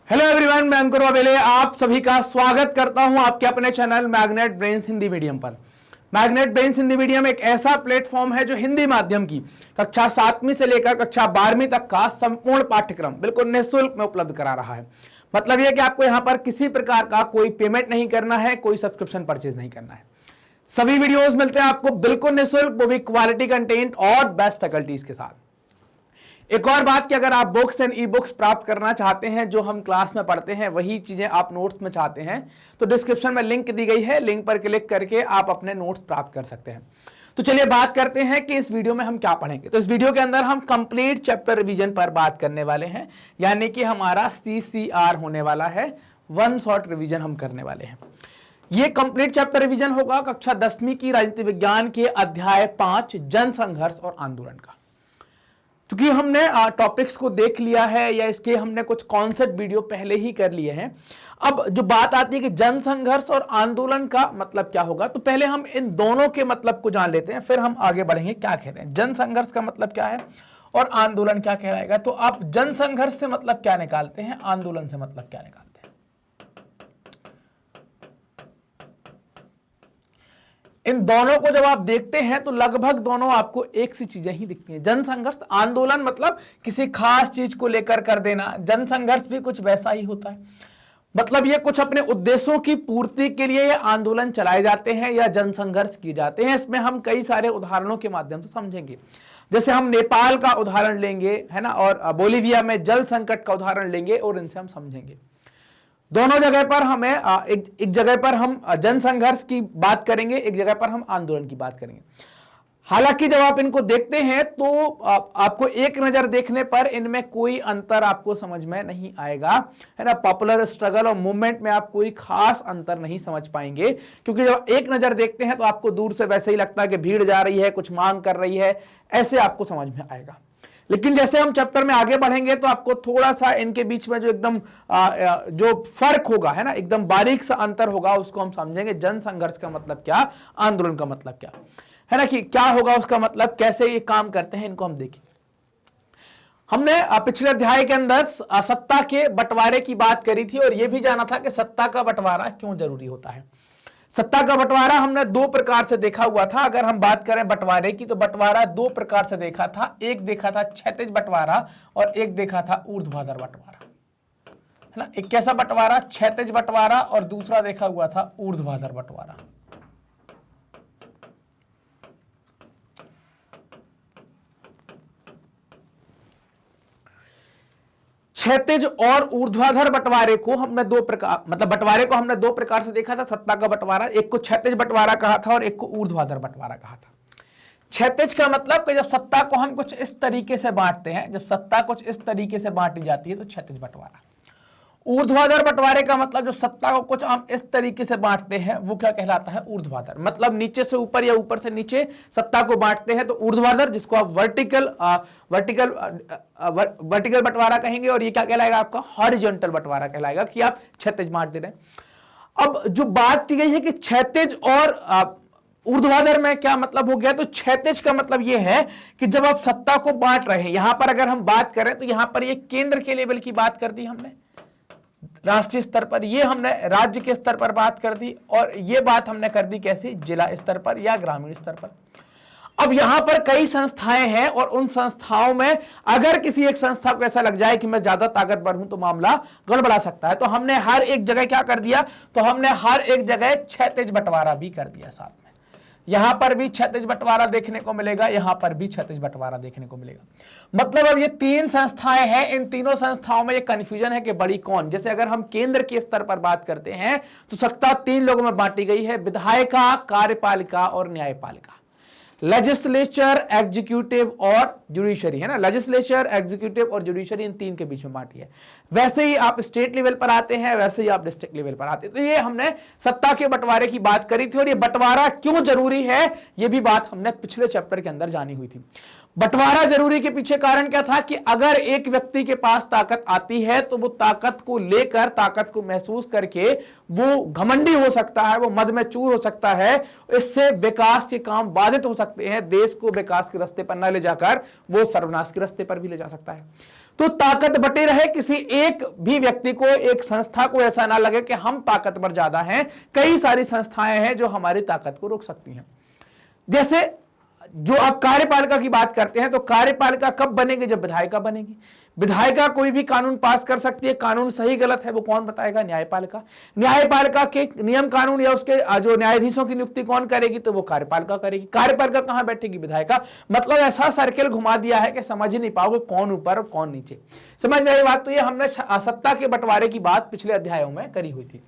Hello everyone, मैं अंकुर वाबेले आप सभी का स्वागत करता हूं आपके अपने channel magnet brains Hindi medium पर। मैग्नेट ब्रेन्स हिंदी मीडियम एक ऐसा प्लेटफॉर्म है जो हिंदी माध्यम की कक्षा 7वीं से लेकर कक्षा 12वीं तक का संपूर्ण पाठ्यक्रम बिल्कुल निःशुल्क में उपलब्ध करा रहा है। मतलब यह कि आपको यहां पर किसी प्रकार का कोई पेमेंट नहीं करना है, कोई सब्सक्रिप्शन परचेज नहीं करना है। सभी वीडियोज मिलते हैं आपको बिल्कुल निःशुल्क, वो भी क्वालिटी कंटेंट और बेस्ट फैकल्टीज के साथ। एक और बात कि अगर आप बुक्स एंड ई बुक्स प्राप्त करना चाहते हैं, जो हम क्लास में पढ़ते हैं वही चीजें आप नोट्स में चाहते हैं, तो डिस्क्रिप्शन में लिंक दी गई है, लिंक पर क्लिक करके आप अपने नोट्स प्राप्त कर सकते हैं। तो चलिए बात करते हैं कि इस वीडियो में हम क्या पढ़ेंगे। तो इस वीडियो के अंदर हम कंप्लीट चैप्टर रिवीजन पर बात करने वाले हैं, यानी कि हमारा CCR होने वाला है, वन शॉट रिवीजन हम करने वाले हैं। ये कंप्लीट चैप्टर रिवीजन होगा कक्षा 10वीं की राजनीति विज्ञान के अध्याय 5 जन संघर्ष और आंदोलन का। क्योंकि हमने टॉपिक्स को देख लिया है या इसके हमने कुछ कॉन्सेप्ट वीडियो पहले ही कर लिए हैं, अब जो बात आती है कि जन संघर्ष और आंदोलन का मतलब क्या होगा, तो पहले हम इन दोनों के मतलब को जान लेते हैं, फिर हम आगे बढ़ेंगे। क्या कहते हैं जन संघर्ष का मतलब क्या है और आंदोलन क्या कहलाएगा। तो आप जन संघर्ष से मतलब क्या निकालते हैं, आंदोलन से मतलब क्या निकालते हैं। इन दोनों को जब आप देखते हैं तो लगभग दोनों आपको एक सी चीजें ही दिखती हैं। जन संघर्ष, आंदोलन मतलब किसी खास चीज को लेकर कर देना, जन संघर्ष भी कुछ वैसा ही होता है। मतलब ये कुछ अपने उद्देश्यों की पूर्ति के लिए ये आंदोलन चलाए जाते हैं या जन संघर्ष किए जाते हैं। इसमें हम कई सारे उदाहरणों के माध्यम से समझेंगे। जैसे हम नेपाल का उदाहरण लेंगे, है ना, और बोलीविया में जल संकट का उदाहरण लेंगे और इनसे हम समझेंगे। दोनों जगह पर हमें एक जगह पर हम जन संघर्ष की बात करेंगे, एक जगह पर हम आंदोलन की बात करेंगे। हालांकि जब आप इनको देखते हैं तो आपको एक नजर देखने पर इनमें कोई अंतर आपको समझ में नहीं आएगा, है ना। पॉपुलर स्ट्रगल और मूवमेंट में आप कोई खास अंतर नहीं समझ पाएंगे, क्योंकि जब एक नजर देखते हैं तो आपको दूर से वैसे ही लगता है कि भीड़ जा रही है, कुछ मांग कर रही है, ऐसे आपको समझ में आएगा। लेकिन जैसे हम चैप्टर में आगे बढ़ेंगे तो आपको थोड़ा सा इनके बीच में जो एकदम जो फर्क होगा, है ना, एकदम बारीक सा अंतर होगा, उसको हम समझेंगे। जन संघर्ष का मतलब क्या, आंदोलन का मतलब क्या, है ना, कि क्या होगा उसका मतलब, कैसे ये काम करते हैं, इनको हम देखें। हमने पिछले अध्याय के अंदर सत्ता के बंटवारे की बात करी थी और यह भी जाना था कि सत्ता का बंटवारा क्यों जरूरी होता है। सत्ता का बंटवारा हमने दो प्रकार से देखा हुआ था। अगर हम बात करें बंटवारे की तो बंटवारा दो प्रकार से देखा था। एक देखा था क्षैतिज बंटवारा और एक देखा था ऊर्ध्वाधर बंटवारा, है ना। एक कैसा बंटवारा, क्षैतिज बंटवारा, और दूसरा देखा हुआ था ऊर्ध्वाधर बंटवारा। क्षैतिज और ऊर्ध्वाधर बंटवारे को हमने दो प्रकार, मतलब बंटवारे को हमने दो प्रकार से देखा था सत्ता का बंटवारा। एक को क्षैतिज बंटवारा कहा था और एक को ऊर्ध्वाधर बंटवारा कहा था। क्षैतिज का मतलब कि जब सत्ता को हम कुछ इस तरीके से बांटते हैं, जब सत्ता कुछ इस तरीके से बांटी जाती है तो क्षैतिज बंटवारा। ऊर्ध्वाधर बंटवारे का मतलब जो सत्ता को कुछ हम इस तरीके से बांटते हैं वो क्या कहलाता है, ऊर्ध्वाधर। मतलब नीचे से ऊपर या ऊपर से नीचे सत्ता को बांटते हैं तो ऊर्ध्वाधर, जिसको आप वर्टिकल बंटवारा कहेंगे, और ये क्या कहलाएगा आपका, हॉरिजॉन्टल बंटवारा कहलाएगा, कि आप क्षैतिज बांट दे रहे हैं। अब जो बात की गई है कि क्षैतिज और ऊर्ध्वाधर में क्या मतलब हो गया, तो क्षैतिज का मतलब यह है कि जब आप सत्ता को बांट रहे हैं, यहां पर अगर हम बात करें तो यहां पर ये केंद्र के लेवल की बात कर दी हमने, राष्ट्रीय स्तर पर, ये हमने राज्य के स्तर पर बात कर दी, और ये बात हमने कर दी कैसी, जिला स्तर पर या ग्रामीण स्तर पर। अब यहां पर कई संस्थाएं हैं और उन संस्थाओं में अगर किसी एक संस्था को ऐसा लग जाए कि मैं ज्यादा ताकतवर हूं तो मामला गड़बड़ा सकता है। तो हमने हर एक जगह क्या कर दिया, तो हमने हर एक जगह क्षैतिज बंटवारा भी कर दिया साथ में। यहां पर भी क्षैतिज बंटवारा देखने को मिलेगा, यहां पर भी क्षैतिज बंटवारा देखने को मिलेगा। मतलब अब ये तीन संस्थाएं हैं, इन तीनों संस्थाओं में ये कंफ्यूजन है कि बड़ी कौन। जैसे अगर हम केंद्र के स्तर पर बात करते हैं तो सत्ता तीन लोगों में बांटी गई है, विधायिका, कार्यपालिका और न्यायपालिका। लेजिस्लेचर, एग्जीक्यूटिव और जुडिशरी, है ना। लेजिस्लेचर, एग्जीक्यूटिव और जुडिशरी, इन तीन के बीच में बांटी है। वैसे ही आप स्टेट लेवल पर आते हैं, वैसे ही आप डिस्ट्रिक्ट लेवल पर आते हैं। तो ये हमने सत्ता के बंटवारे की बात करी थी और ये बंटवारा क्यों जरूरी है, ये भी बात हमने पिछले चैप्टर के अंदर जानी हुई थी। बंटवारा जरूरी के पीछे कारण क्या था कि अगर एक व्यक्ति के पास ताकत आती है तो वो ताकत को लेकर, ताकत को महसूस करके वो घमंडी हो सकता है, वो मद में चूर हो सकता है, इससे विकास के काम बाधित हो सकते हैं, देश को विकास के रास्ते पर न ले जाकर वो सर्वनाश के रास्ते पर भी ले जा सकता है। तो ताकत बटी रहे, किसी एक भी व्यक्ति को, एक संस्था को ऐसा ना लगे कि हम ताकतवर ज्यादा हैं। कई सारी संस्थाएं हैं जो हमारी ताकत को रोक सकती हैं। जैसे जो आप कार्यपालिका की बात करते हैं, तो कार्यपालिका कब बनेगी? जब विधायिका बनेगी। विधायिका कोई भी कानून पास कर सकती है, कानून सही गलत है वो कौन बताएगा? न्यायपालिका। न्यायपालिका के नियम कानून या उसके जो न्यायाधीशों की नियुक्ति कौन करेगी? तो वो कार्यपालिका करेगी। कार्यपालिका कहां बैठेगी? विधायिका। मतलब ऐसा सर्किल घुमा दिया है कि समझ ही नहीं पाओगे कौन ऊपर और कौन नीचे। समझ में आई बात? तो ये हमने सत्ता के बंटवारे की बात पिछले अध्यायों में करी हुई थी।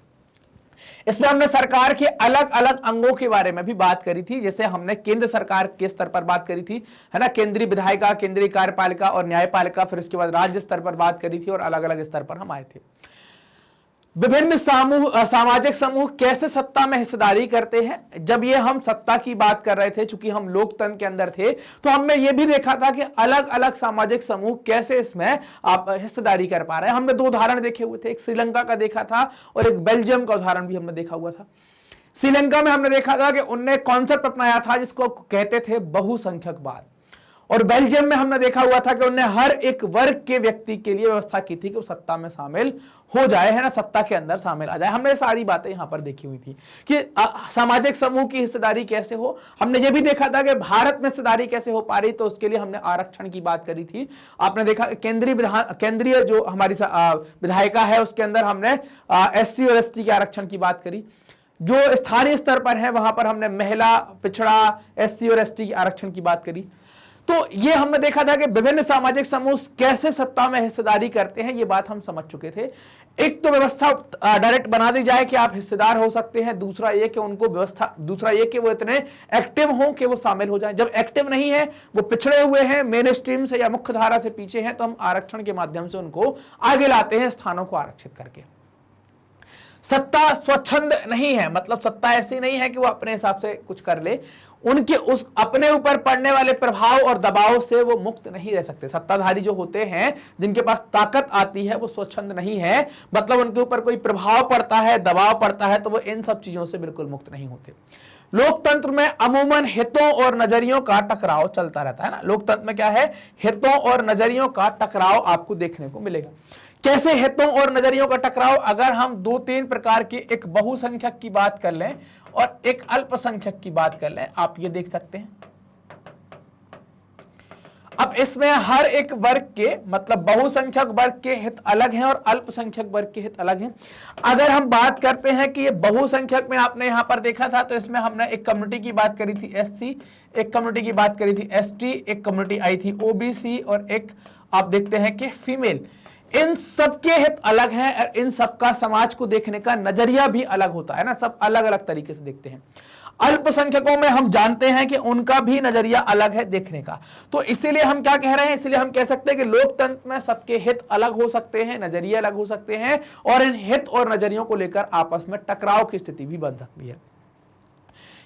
इसमें हमने सरकार के अलग अलग अंगों के बारे में भी बात करी थी। जैसे हमने केंद्र सरकार के स्तर पर बात करी थी, है ना, केंद्रीय विधायिका, केंद्रीय कार्यपालिका और न्यायपालिका। फिर इसके बाद राज्य स्तर पर बात करी थी और अलग अलग स्तर पर हम आए थे। विभिन्न सामाजिक समूह कैसे सत्ता में हिस्सेदारी करते हैं। जब ये हम सत्ता की बात कर रहे थे, चूंकि हम लोकतंत्र के अंदर थे, तो हमने ये भी देखा था कि अलग अलग सामाजिक समूह कैसे इसमें आप हिस्सेदारी कर पा रहे हैं। हमने दो उदाहरण देखे हुए थे, एक श्रीलंका का देखा था और एक बेल्जियम का उदाहरण भी हमने देखा हुआ था। श्रीलंका में हमने देखा था कि उनने कॉन्सेप्ट अपनाया था जिसको कहते थे बहुसंख्यकवाद, और बेल्जियम में हमने देखा हुआ था कि उन्होंने हर एक वर्ग के व्यक्ति के लिए व्यवस्था की थी कि वो सत्ता में शामिल हो जाए, है ना, सत्ता के अंदर शामिल आ जाए। हमने सारी बातें यहां पर देखी हुई थी कि सामाजिक समूह की हिस्सेदारी कैसे हो। हमने ये भी देखा था कि भारत में हिस्सेदारी कैसे हो पा रही, तो उसके लिए हमने आरक्षण की बात करी थी। आपने देखा केंद्रीय जो हमारी विधायिका है उसके अंदर हमने SC और ST के आरक्षण की बात करी। जो स्थानीय स्तर पर है वहां पर हमने महिला, पिछड़ा, SC और ST के आरक्षण की बात करी। तो ये हमने देखा था कि विभिन्न सामाजिक समूह कैसे सत्ता में हिस्सेदारी करते हैं, ये बात हम समझ चुके थे। एक तो व्यवस्था डायरेक्ट बना दी जाए कि आप हिस्सेदार हो सकते हैं, दूसरा ये कि उनको व्यवस्था, दूसरा ये कि वो इतने एक्टिव हों कि वो शामिल हो जाएं। जब एक्टिव नहीं है, वो पिछड़े हुए हैं, मेन स्ट्रीम से या मुख्य धारा से पीछे हैं, तो हम आरक्षण के माध्यम से उनको आगे लाते हैं, स्थानों को आरक्षित करके। सत्ता स्वच्छंद नहीं है, मतलब सत्ता ऐसी नहीं है कि वो अपने हिसाब से कुछ कर ले। उनके उस अपने ऊपर पड़ने वाले प्रभाव और दबाव से वो मुक्त नहीं रह सकते। सत्ताधारी जो होते हैं, जिनके पास ताकत आती है, वो स्वच्छंद नहीं है, मतलब उनके ऊपर कोई प्रभाव पड़ता है, दबाव पड़ता है, तो वो इन सब चीजों से बिल्कुल मुक्त नहीं होते। लोकतंत्र में अमूमन हितों और नजरियों का टकराव चलता रहता है ना। लोकतंत्र में क्या है? हितों और नजरियों का टकराव आपको देखने को मिलेगा। कैसे हितों और नजरियों का टकराव? अगर हम 2-3 प्रकार की, एक बहुसंख्यक की बात कर लें और एक अल्पसंख्यक की बात कर लें, आप ये देख सकते हैं। अब इसमें हर एक वर्ग के, मतलब बहुसंख्यक वर्ग के हित अलग हैं और अल्पसंख्यक वर्ग के हित अलग हैं। अगर हम बात करते हैं कि ये बहुसंख्यक में आपने यहां पर देखा था, तो इसमें हमने एक कम्युनिटी की बात करी थी SC, एक कम्युनिटी की बात करी थी ST, एक कम्युनिटी आई थी OBC और एक आप देखते हैं कि फीमेल। इन सबके हित अलग हैं और इन सबका समाज को देखने का नजरिया भी अलग होता है ना, सब अलग अलग तरीके से देखते हैं। अल्पसंख्यकों में हम जानते हैं कि उनका भी नजरिया अलग है देखने का। तो इसीलिए हम क्या कह रहे हैं? इसलिए हम कह सकते हैं कि लोकतंत्र में सबके हित अलग हो सकते हैं, नजरिए अलग हो सकते हैं, और इन हित और नजरियों को लेकर आपस में टकराव की स्थिति भी बन सकती है।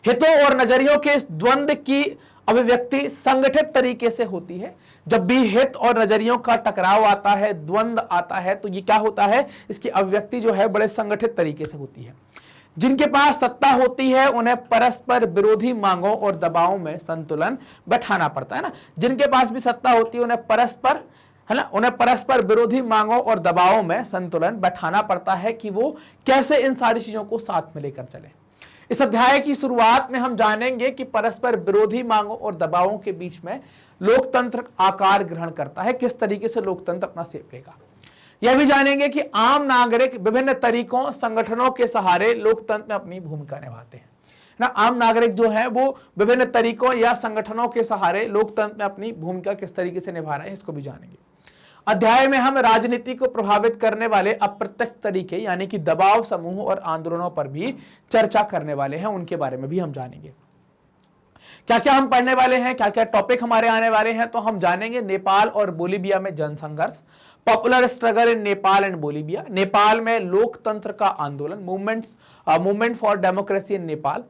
हितों और नजरियों के इस द्वंद्व की अभिव्यक्ति संगठित तरीके से होती है। जब भी हित और नजरियों का टकराव आता है, द्वंद्व आता है, तो ये क्या होता है? इसकी अभिव्यक्ति जो है बड़े संगठित तरीके से होती है। जिनके पास सत्ता होती है उन्हें परस्पर विरोधी मांगों और दबावों में संतुलन बैठाना पड़ता है ना। जिनके पास भी सत्ता होती है उन्हें परस्पर, है ना, उन्हें परस्पर विरोधी मांगों और दबावों में संतुलन बैठाना पड़ता है कि वो कैसे इन सारी चीजों को साथ में लेकर चले। इस अध्याय की शुरुआत में हम जानेंगे कि परस्पर विरोधी मांगों और दबावों के बीच में लोकतंत्र आकार ग्रहण करता है, किस तरीके से लोकतंत्र अपना शेप लेगा। यह भी जानेंगे कि आम नागरिक विभिन्न तरीकों, संगठनों के सहारे लोकतंत्र में अपनी भूमिका निभाते हैं ना। आम नागरिक जो है वो विभिन्न तरीकों या संगठनों के सहारे लोकतंत्र में अपनी भूमिका किस तरीके से निभा रहे हैं, इसको भी जानेंगे। अध्याय में हम राजनीति को प्रभावित करने वाले अप्रत्यक्ष तरीके यानी कि दबाव समूह और आंदोलनों पर भी चर्चा करने वाले हैं, उनके बारे में भी हम जानेंगे। क्या क्या हम पढ़ने वाले हैं, क्या क्या टॉपिक हमारे आने वाले हैं, तो हम जानेंगे नेपाल और बोलीविया में जनसंघर्ष, popular struggle in Nepal and Bolivia, Nepal में लोकतंत्र का आंदोलन, movement for democracy in Nepal,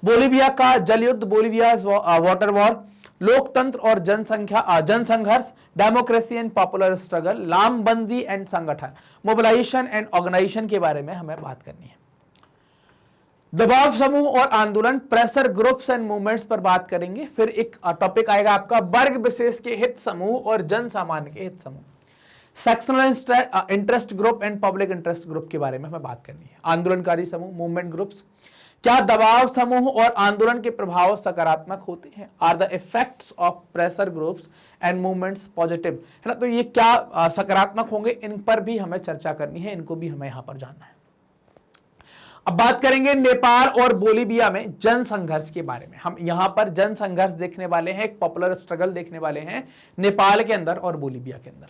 Bolivia का जल युद्ध, बोलीविया वाटर वॉर, लोकतंत्र और जनसंघर्ष, डेमोक्रेसी एंड पॉपुलर स्ट्रगल, लामबंदी एंड संगठन, मोबिलाइजेशन एंड ऑर्गेनाइजेशन के बारे में हमें बात करनी है। दबाव समूह और आंदोलन, प्रेशर ग्रुप्स एंड मूवमेंट्स पर बात करेंगे। फिर एक टॉपिक आएगा आपका वर्ग विशेष के हित समूह और जन सामान्य के हित समूह, sectional interest group and public interest group के बारे में हमें बात करनी है। आंदोलनकारी समूह, मूवमेंट ग्रुप्स, क्या दबाव समूह और आंदोलन के प्रभाव सकारात्मक होते हैं? Are the effects of pressure groups and movements positive, है ना? तो ये क्या सकारात्मक होंगे, इन पर भी हमें चर्चा करनी है, इनको भी हमें यहां पर जानना है। अब बात करेंगे नेपाल और बोलीविया में जन संघर्ष के बारे में। हम यहां पर जन संघर्ष देखने वाले हैं, एक पॉपुलर स्ट्रगल देखने वाले हैं नेपाल के अंदर और बोलीविया के अंदर।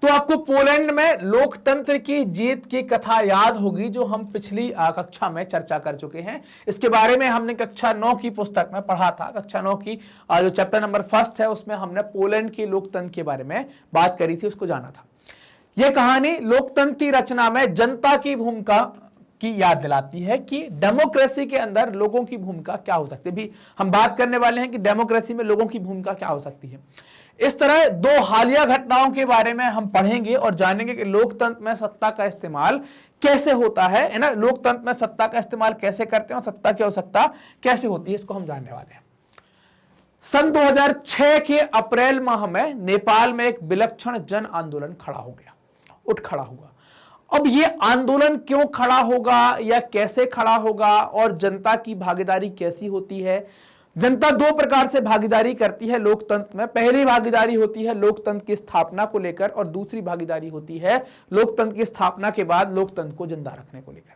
तो आपको पोलैंड में लोकतंत्र की जीत की कथा याद होगी, जो हम पिछली कक्षा में चर्चा कर चुके हैं। इसके बारे में हमने कक्षा 9 की पुस्तक में पढ़ा था। कक्षा 9 की जो चैप्टर नंबर 1 है, उसमें हमने पोलैंड की लोकतंत्र के बारे में बात करी थी, उसको जाना था। यह कहानी लोकतंत्र की रचना में जनता की भूमिका की याद दिलाती है कि डेमोक्रेसी के अंदर लोगों की भूमिका क्या हो सकती है। भी हम बात करने वाले हैं कि डेमोक्रेसी में लोगों की भूमिका क्या हो सकती है। इस तरह 2 हालिया घटनाओं के बारे में हम पढ़ेंगे और जानेंगे कि लोकतंत्र में सत्ता का इस्तेमाल कैसे होता है ना? लोकतंत्र में सत्ता का इस्तेमाल कैसे करते हैं और सत्ता की आवश्यकता कैसे होती है, इसको हम जानने वाले हैं। सन 2006 के अप्रैल माह में नेपाल में एक विलक्षण जन आंदोलन खड़ा हुआ। अब ये आंदोलन क्यों खड़ा होगा या कैसे खड़ा होगा और जनता की भागीदारी कैसी होती है? जनता 2 प्रकार से भागीदारी करती है लोकतंत्र में। पहली भागीदारी होती है लोकतंत्र की स्थापना को लेकर और दूसरी भागीदारी होती है लोकतंत्र की स्थापना के बाद लोकतंत्र को जिंदा रखने को लेकर।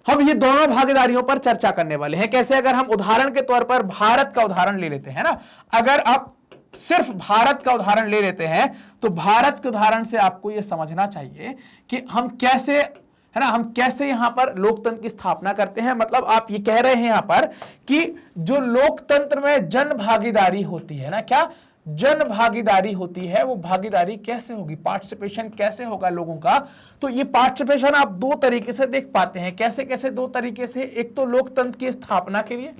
हम ये दोनों भागीदारियों पर चर्चा करने वाले हैं। कैसे? अगर हम उदाहरण के तौर पर भारत का उदाहरण ले लेते हैं ना, अगर आप सिर्फ भारत का उदाहरण ले लेते हैं तो भारत के उदाहरण से आपको यह समझना चाहिए कि हम कैसे, है ना, हम कैसे यहां पर लोकतंत्र की स्थापना करते हैं। मतलब आप ये कह रहे हैं यहां पर कि जो लोकतंत्र में जन भागीदारी होती है ना, क्या जन भागीदारी होती है, वो भागीदारी कैसे होगी, पार्टिसिपेशन कैसे होगा लोगों का। तो ये पार्टिसिपेशन आप 2 तरीके से देख पाते हैं। कैसे कैसे? 2 तरीके से। एक तो लोकतंत्र की स्थापना के लिए,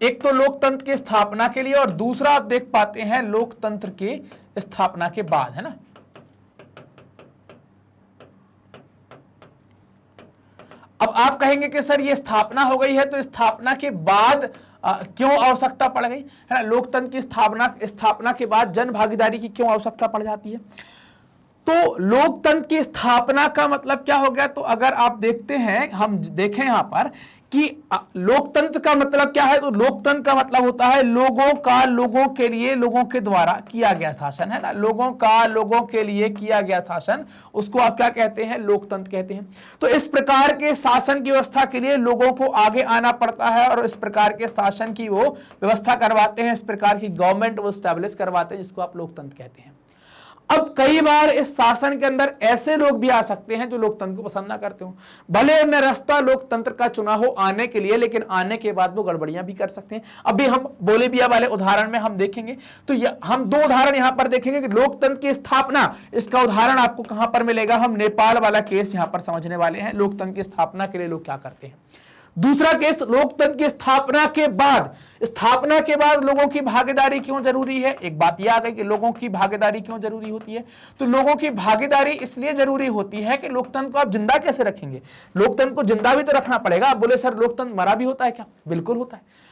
एक तो लोकतंत्र की स्थापना के लिए, और दूसरा आप देख पाते हैं लोकतंत्र की स्थापना के बाद, है ना। अब आप कहेंगे कि सर ये स्थापना हो गई है तो स्थापना के बाद क्यों आवश्यकता पड़ गई, है ना? लोकतंत्र की स्थापना के बाद जन भागीदारी की क्यों आवश्यकता पड़ जाती है? तो लोकतंत्र की स्थापना का मतलब क्या हो गया? तो अगर आप देखते हैं, हम देखें यहां पर कि लोकतंत्र का मतलब क्या है, तो लोकतंत्र का मतलब होता है लोगों का लोगों के लिए, लोगों के द्वारा किया गया शासन, है ना। लोगों का लोगों के लिए किया गया शासन, उसको आप क्या कहते हैं? लोकतंत्र कहते हैं। तो इस प्रकार के शासन की व्यवस्था के लिए लोगों को आगे आना पड़ता है और इस प्रकार के शासन की वो व्यवस्था करवाते हैं, इस प्रकार की गवर्नमेंट वो स्टैब्लिश करवाते हैं, जिसको आप लोकतंत्र कहते हैं। अब कई बार इस शासन के अंदर ऐसे लोग भी आ सकते हैं जो लोकतंत्र को पसंद ना करते हो, भले उन्हें रास्ता लोकतंत्र का चुना हो आने के लिए, लेकिन आने के बाद वो गड़बड़ियां भी कर सकते हैं। अभी हम बोलीविया वाले उदाहरण में हम देखेंगे, तो हम 2 उदाहरण यहां पर देखेंगे कि लोकतंत्र की स्थापना, इसका उदाहरण आपको कहां पर मिलेगा? हम नेपाल वाला केस यहां पर समझने वाले हैं, लोकतंत्र की स्थापना के लिए लोग क्या करते हैं। दूसरा केस लोकतंत्र की स्थापना के बाद लोगों की भागीदारी क्यों जरूरी है। एक बात यह आ गई कि लोगों की भागीदारी क्यों जरूरी होती है। तो लोगों की भागीदारी इसलिए जरूरी होती है कि लोकतंत्र को आप जिंदा कैसे रखेंगे? लोकतंत्र को जिंदा भी तो रखना पड़ेगा। आप बोले सर लोकतंत्र मरा भी होता है क्या? बिल्कुल होता है।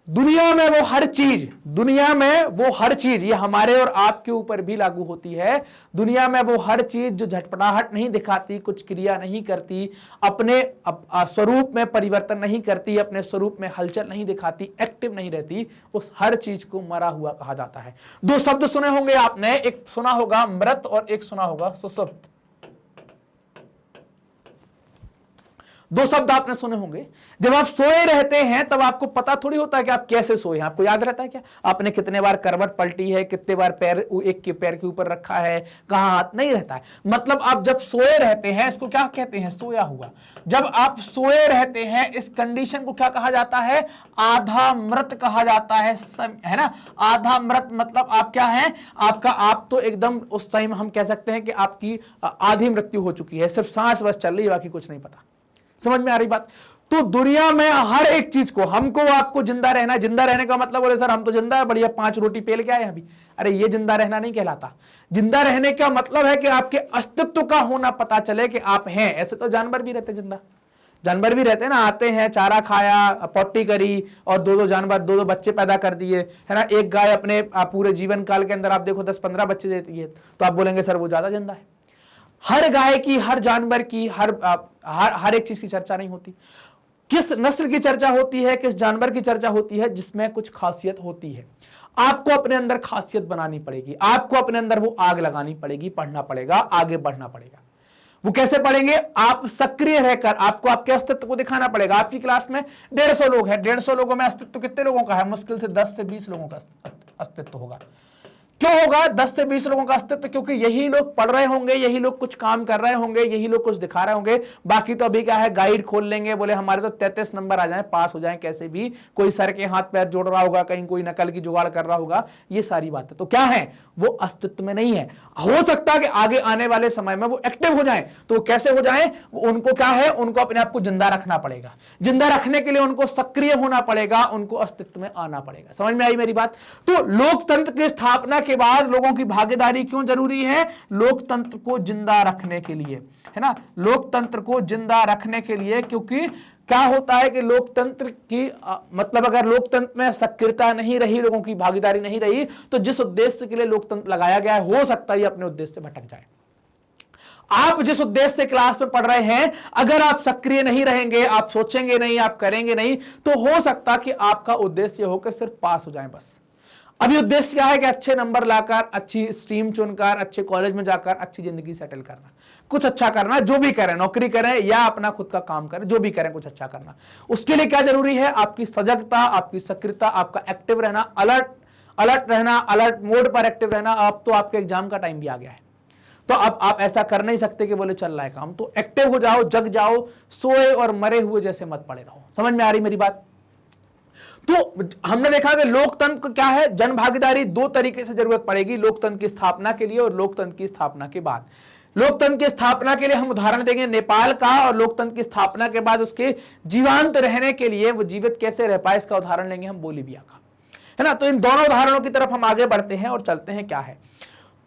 दुनिया में वो हर चीज, ये हमारे और आपके ऊपर भी लागू होती है। दुनिया में वो हर चीज जो झटपटाहट नहीं दिखाती, कुछ क्रिया नहीं करती, अपने स्वरूप में परिवर्तन नहीं करती, अपने स्वरूप में हलचल नहीं दिखाती, एक्टिव नहीं रहती, उस हर चीज को मरा हुआ कहा जाता है। 2 शब्द सुने होंगे आपने, एक सुना होगा मृत और एक सुना होगा सुषुप्त। 2 शब्द आपने सुने होंगे। जब आप सोए रहते हैं तब आपको पता थोड़ी होता है कि आप कैसे सोए हैं। आपको याद रहता है क्या आपने कितने बार करवट पलटी है, कितने बार पैर एक के पैर के ऊपर रखा है, कहां हाथ? नहीं रहता है। मतलब आप जब सोए रहते हैं, इसको क्या कहते हैं? सोया हुआ। जब आप सोए रहते हैं इस कंडीशन को क्या कहा जाता है? आधा मृत कहा जाता है ना। आधा मृत मतलब आप क्या है? आप तो एकदम उस टाइम हम कह सकते हैं कि आपकी आधी मृत्यु हो चुकी है, सिर्फ सांस बस चल रही है, बाकी कुछ नहीं पता। समझ में आ रही बात? तो दुनिया में हर एक चीज को, हमको आपको जिंदा रहना, जिंदा रहने का मतलब बोले सर हम तो जिंदा है, बढ़िया 5 रोटी पेल के आए अभी, अरे ये जिंदा रहना नहीं कहलाता। जिंदा रहने का मतलब है कि आपके अस्तित्व का होना पता चले कि आप हैं। ऐसे तो जानवर भी रहते जिंदा, जानवर भी रहते हैं ना, आते हैं, चारा खाया, पॉटी करी और 2-2 जानवर 2-2 बच्चे पैदा कर दिए, है ना। एक गाय अपने पूरे जीवन काल के अंदर आप देखो 10-15 बच्चे देती है, तो आप बोलेंगे सर वो ज्यादा जिंदा है। हर गाय की, हर जानवर की, हर एक चीज की चर्चा नहीं होती। किस नस्ल की चर्चा होती है, किस जानवर की चर्चा होती है, जिसमें कुछ खासियत होती है। आपको अपने अंदर खासियत बनानी पड़ेगी, आपको अपने अंदर वो आग लगानी पड़ेगी, पढ़ना पड़ेगा, आगे बढ़ना पड़ेगा। वो कैसे पढ़ेंगे? आप सक्रिय रहकर आपको आपके अस्तित्व को दिखाना पड़ेगा। आपकी क्लास में 150 लोग हैं, 150 लोगों में अस्तित्व कितने लोगों का है? मुश्किल से 10 से 20 लोगों का अस्तित्व होगा। क्यों होगा 10 से 20 लोगों का अस्तित्व? क्योंकि यही लोग पढ़ रहे होंगे, यही लोग कुछ काम कर रहे होंगे, यही लोग कुछ दिखा रहे होंगे। बाकी तो अभी क्या है, गाइड खोल लेंगे, बोले हमारे तो 33 नंबर आ जाएं, पास हो जाएं कैसे भी, कोई सर के हाथ पैर जोड़ रहा होगा, कहीं कोई नकल की जुगाड़ कर रहा होगा, ये सारी बातें तो क्या है, वो अस्तित्व में नहीं है। हो सकता है कि आगे आने वाले समय में वो एक्टिव हो जाएं, तो कैसे हो जाएं? उनको क्या है, उनको अपने आप को जिंदा रखना पड़ेगा। जिंदा रखने के लिए उनको सक्रिय होना पड़ेगा, उनको अस्तित्व में आना पड़ेगा। समझ में आई मेरी बात? तो लोकतंत्र की स्थापना के बाद लोगों की भागीदारी क्यों जरूरी है? लोकतंत्र को जिंदा रखने के लिए, है ना, लोकतंत्र को जिंदा रखने के लिए। क्योंकि क्या होता है कि लोकतंत्र की मतलब अगर लोकतंत्र में सक्रियता नहीं रही, लोगों की भागीदारी नहीं रही, तो जिस उद्देश्य के लिए लोकतंत्र लगाया गया है, हो सकता है अपने उद्देश्य से भटक जाए। आप जिस उद्देश्य से क्लास में पढ़ रहे हैं, अगर आप सक्रिय नहीं रहेंगे, आप सोचेंगे नहीं, आप करेंगे नहीं, तो हो सकता कि आपका उद्देश्य होकर सिर्फ पास हो जाए बस। अभी उद्देश्य क्या है कि अच्छे नंबर लाकर, अच्छी स्ट्रीम चुनकर, अच्छे कॉलेज में जाकर अच्छी जिंदगी सेटल करना, कुछ अच्छा करना, जो भी करें, नौकरी करें या अपना खुद का काम करें, जो भी करें कुछ अच्छा करना। उसके लिए क्या जरूरी है? आपकी सजगता, आपकी सक्रियता, आपका एक्टिव रहना, अलर्ट रहना, अलर्ट मोड पर एक्टिव रहना। अब तो आपके एग्जाम का टाइम भी आ गया है, तो अब आप ऐसा कर नहीं सकते कि बोले चल रहा है काम, तो एक्टिव हो जाओ, जग जाओ, सोए और मरे हुए जैसे मत पड़े रहो। समझ में आ रही मेरी बात? तो हमने देखा कि लोकतंत्र क्या है, जन भागीदारी 2 तरीके से जरूरत पड़ेगी, लोकतंत्र की स्थापना के लिए और लोकतंत्र की स्थापना के बाद। लोकतंत्र की स्थापना के लिए हम उदाहरण देंगे नेपाल का, और लोकतंत्र की स्थापना के बाद उसके जीवंत रहने के लिए वो जीवित कैसे रह पाए, इसका उदाहरण लेंगे हम बोलीविया का, है ना। तो इन दोनों उदाहरणों की तरफ हम आगे बढ़ते हैं और चलते हैं क्या है।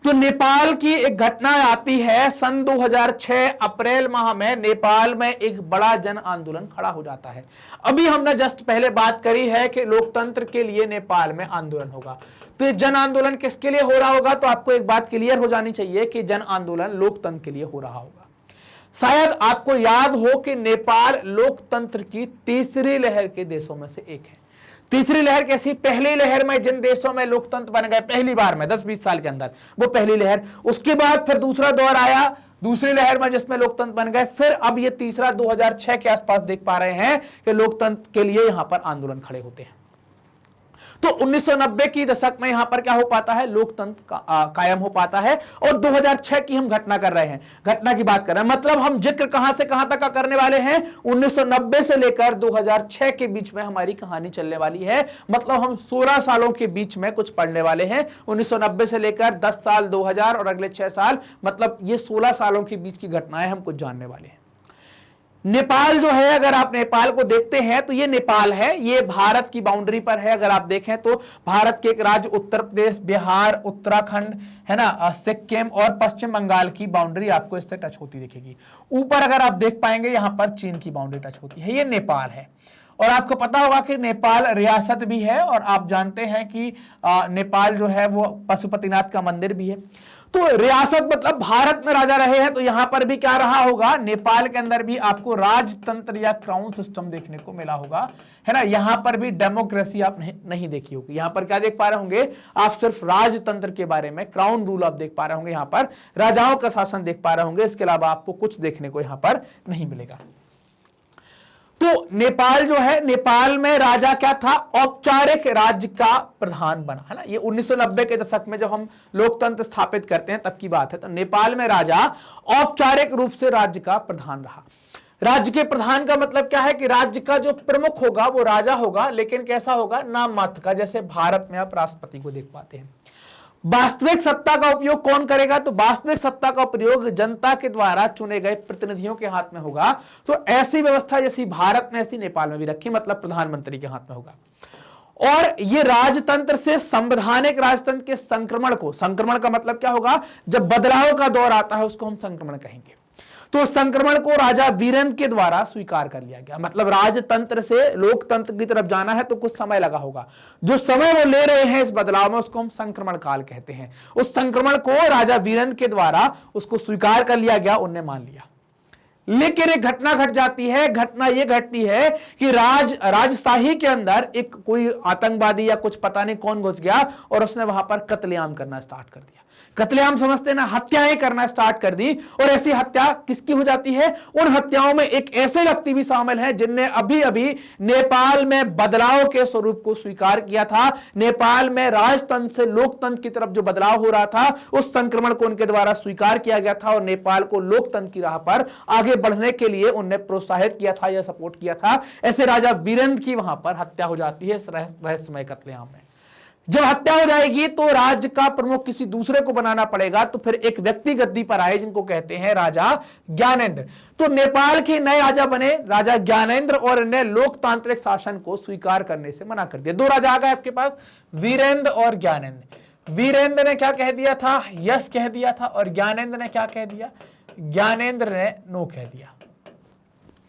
तो नेपाल की एक घटना आती है सन 2006 अप्रैल माह में। नेपाल में एक बड़ा जन आंदोलन खड़ा हो जाता है। अभी हमने जस्ट पहले बात करी है कि लोकतंत्र के लिए नेपाल में आंदोलन होगा, तो ये जन आंदोलन किसके लिए हो रहा होगा? तो आपको एक बात क्लियर हो जानी चाहिए कि जन आंदोलन लोकतंत्र के लिए हो रहा होगा। शायद आपको याद हो कि नेपाल लोकतंत्र की तीसरी लहर के देशों में से एक है। तीसरी लहर कैसी? पहली लहर में जिन देशों में लोकतंत्र बन गए पहली बार में 10-20 साल के अंदर, वो पहली लहर। उसके बाद फिर दूसरा दौर आया दूसरी लहर में जिसमें लोकतंत्र बन गए। फिर अब ये तीसरा 2006 के आसपास देख पा रहे हैं कि लोकतंत्र के लिए यहां पर आंदोलन खड़े होते हैं। तो 1990 की दशक में यहां पर क्या हो पाता है? लोकतंत्र कायम हो पाता है। और 2006 की हम घटना कर रहे हैं, घटना की बात कर रहे हैं, मतलब हम जिक्र कहां से कहां तक का करने वाले हैं? 1990 से लेकर 2006 के बीच में हमारी कहानी चलने वाली है। मतलब हम 16 सालों के बीच में कुछ पढ़ने वाले हैं। 1990 से लेकर 10 साल, 2000 और अगले 6 साल, मतलब ये 16 सालों के बीच की घटनाएं हम कुछ जानने वाले हैं। नेपाल जो है, अगर आप नेपाल को देखते हैं तो ये नेपाल है, ये भारत की बाउंड्री पर है। अगर आप देखें तो भारत के एक राज्य उत्तर प्रदेश, बिहार, उत्तराखंड, है ना, सिक्किम और पश्चिम बंगाल की बाउंड्री आपको इससे टच होती दिखेगी। ऊपर अगर आप देख पाएंगे यहां पर चीन की बाउंड्री टच होती है। ये नेपाल है। और आपको पता होगा कि नेपाल रियासत भी है, और आप जानते हैं कि नेपाल जो है वो पशुपतिनाथ का मंदिर भी है। तो रियासत मतलब भारत में राजा रहे हैं, तो यहां पर भी क्या रहा होगा? नेपाल के अंदर भी आपको राजतंत्र या क्राउन सिस्टम देखने को मिला होगा, है ना। यहां पर भी डेमोक्रेसी आप नहीं देखी होगी। यहां पर क्या देख पा रहे होंगे आप? सिर्फ राजतंत्र के बारे में, क्राउन रूल आप देख पा रहे होंगे, यहां पर राजाओं का शासन देख पा रहे होंगे। इसके अलावा आपको कुछ देखने को यहां पर नहीं मिलेगा। तो नेपाल जो है, नेपाल में राजा क्या था? औपचारिक राज्य का प्रधान बना, है ना। ये 1990 के दशक में जब हम लोकतंत्र स्थापित करते हैं तब की बात है। तो नेपाल में राजा औपचारिक रूप से राज्य का प्रधान रहा। राज्य के प्रधान का मतलब क्या है कि राज्य का जो प्रमुख होगा वो राजा होगा, लेकिन कैसा होगा? नाम मात्र का, जैसे भारत में आप राष्ट्रपति को देख पाते हैं। वास्तविक सत्ता का उपयोग कौन करेगा? तो वास्तविक सत्ता का प्रयोग जनता के द्वारा चुने गए प्रतिनिधियों के हाथ में होगा। तो ऐसी व्यवस्था जैसी भारत में ऐसी नेपाल में भी रखी, मतलब प्रधानमंत्री के हाथ में होगा। और ये राजतंत्र से संवैधानिक राजतंत्र के संक्रमण को, संक्रमण का मतलब क्या होगा? जब बदलाव का दौर आता है उसको हम संक्रमण कहेंगे। तो संक्रमण को राजा वीरेंद्र के द्वारा स्वीकार कर लिया गया। मतलब राजतंत्र से लोकतंत्र की तरफ जाना है तो कुछ समय लगा होगा। जो समय वो ले रहे हैं इस बदलाव में उसको हम संक्रमण काल कहते हैं। उस संक्रमण को राजा वीरेंद्र के द्वारा उसको स्वीकार कर लिया गया, उनने मान लिया। लेकिन एक घटना घट जाती है। घटना यह घटती है कि राजशाही के अंदर एक कोई आतंकवादी या कुछ पता नहीं कौन घुस गया और उसने वहां पर कत्लेआम करना स्टार्ट कर दिया। कत्लेआम समझते ना, हत्याएं करना स्टार्ट कर दी। और ऐसी हत्या किसकी हो जाती है? उन हत्याओं में एक ऐसे व्यक्ति भी शामिल हैं जिनने अभी अभी नेपाल में बदलाव के स्वरूप को स्वीकार किया था। नेपाल में राजतंत्र से लोकतंत्र की तरफ जो बदलाव हो रहा था उस संक्रमण को उनके द्वारा स्वीकार किया गया था और नेपाल को लोकतंत्र की राह पर आगे बढ़ने के लिए उन्हें प्रोत्साहित किया था या सपोर्ट किया था। ऐसे राजा वीरेंद्र की वहां पर हत्या हो जाती है इस रहस्यमय कत्लेआम में। जब हत्या हो जाएगी तो राज्य का प्रमुख किसी दूसरे को बनाना पड़ेगा। तो फिर एक व्यक्ति गद्दी पर आए जिनको कहते हैं राजा ज्ञानेंद्र। तो नेपाल के नए राजा बने राजा ज्ञानेंद्र और इन्हें लोकतांत्रिक शासन को स्वीकार करने से मना कर दिया। दो राजा आ गए आपके पास, वीरेंद्र और ज्ञानेंद्र। वीरेंद्र ने क्या कह दिया था? यस कह दिया था। और ज्ञानेंद्र ने क्या कह दिया? ज्ञानेंद्र ने नो कह दिया।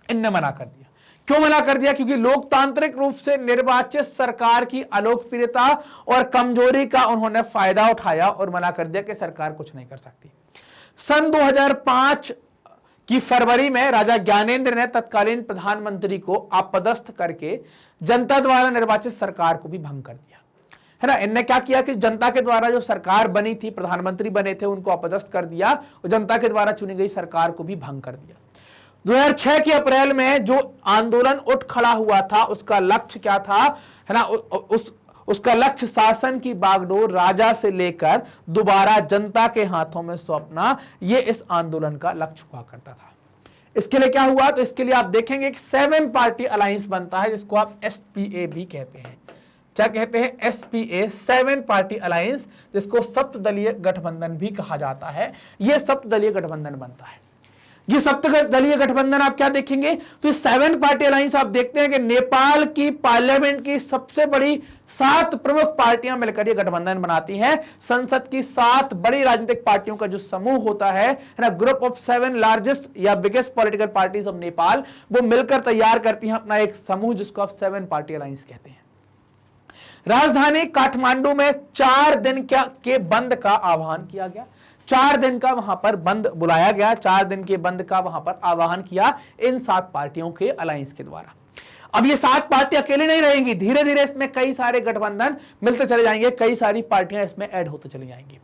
इनने मना कर दिया। क्यों मना कर दिया? क्योंकि लोकतांत्रिक रूप से निर्वाचित सरकार की अलोकप्रियता और कमजोरी का उन्होंने फायदा उठाया और मना कर दिया कि सरकार कुछ नहीं कर सकती। सन 2005 की फरवरी में राजा ज्ञानेंद्र ने तत्कालीन प्रधानमंत्री को अपदस्थ करके जनता द्वारा निर्वाचित सरकार को भी भंग कर दिया, है ना। इनने क्या किया कि जनता के द्वारा जो सरकार बनी थी, प्रधानमंत्री बने थे, उनको अपदस्थ कर दिया और जनता के द्वारा चुनी गई सरकार को भी भंग कर दिया। 2006 के अप्रैल में जो आंदोलन उठ खड़ा हुआ था उसका लक्ष्य क्या था, है ना? उसका लक्ष्य शासन की बागडोर राजा से लेकर दोबारा जनता के हाथों में सौंपना, ये इस आंदोलन का लक्ष्य हुआ करता था। इसके लिए क्या हुआ? तो इसके लिए आप देखेंगे कि 7 पार्टी अलायंस बनता है जिसको आप SPA भी कहते हैं। क्या कहते हैं? SPA, 7 पार्टी अलायंस, जिसको सप्तदलीय गठबंधन भी कहा जाता है। यह सप्तदलीय गठबंधन बनता है। ये सप्तदलीय गठबंधन आप क्या देखेंगे? तो इस 7 पार्टी अलायंस आप देखते हैं कि नेपाल की पार्लियामेंट की सबसे बड़ी 7 प्रमुख पार्टियां मिलकर ये गठबंधन बनाती हैं। संसद की 7 बड़ी राजनीतिक पार्टियों का जो समूह होता है ना, ग्रुप ऑफ 7 लार्जेस्ट या biggest political parties of Nepal, वो मिलकर तैयार करती हैं अपना एक समूह जिसको आप 7 पार्टी अलायंस कहते हैं। राजधानी काठमांडू में 4 दिन के बंद का आह्वान किया गया। 4 दिन का वहां पर बंद बुलाया गया। 4 दिन के बंद का वहां पर आह्वान किया इन 7 पार्टियों के अलायंस के द्वारा। अब ये 7 पार्टी अकेले नहीं रहेंगी, धीरे धीरे इसमें कई सारे गठबंधन मिलते चले जाएंगे, कई सारी पार्टियां इसमें ऐड होते चली जाएंगी।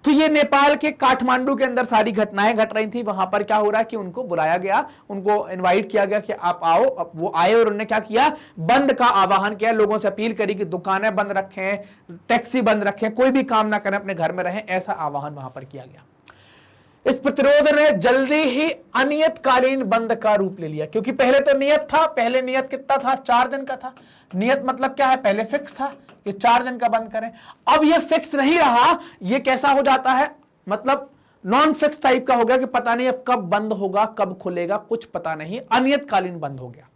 तो ये नेपाल के काठमांडू के अंदर सारी घटनाएं घट रही थी। वहां पर क्या हो रहा है कि उनको बुलाया गया, उनको इनवाइट किया गया कि आप आओ। अब वो आए और उन्होंने क्या किया? बंद का आह्वान किया, लोगों से अपील करी कि दुकानें बंद रखें, टैक्सी बंद रखें, कोई भी काम ना करें, अपने घर में रहें, ऐसा आह्वान वहां पर किया गया। इस प्रतिरोध ने जल्दी ही अनियतकालीन बंद का रूप ले लिया, क्योंकि पहले तो नियत था। पहले नियत कितना था? 4 दिन का था। नियत मतलब क्या है? पहले फिक्स था कि 4 दिन का बंद करें। अब ये फिक्स नहीं रहा। ये कैसा हो जाता है? मतलब नॉन फिक्स टाइप का हो गया कि पता नहीं अब कब बंद होगा, कब खुलेगा, कुछ पता नहीं। अनियतकालीन बंद हो गया।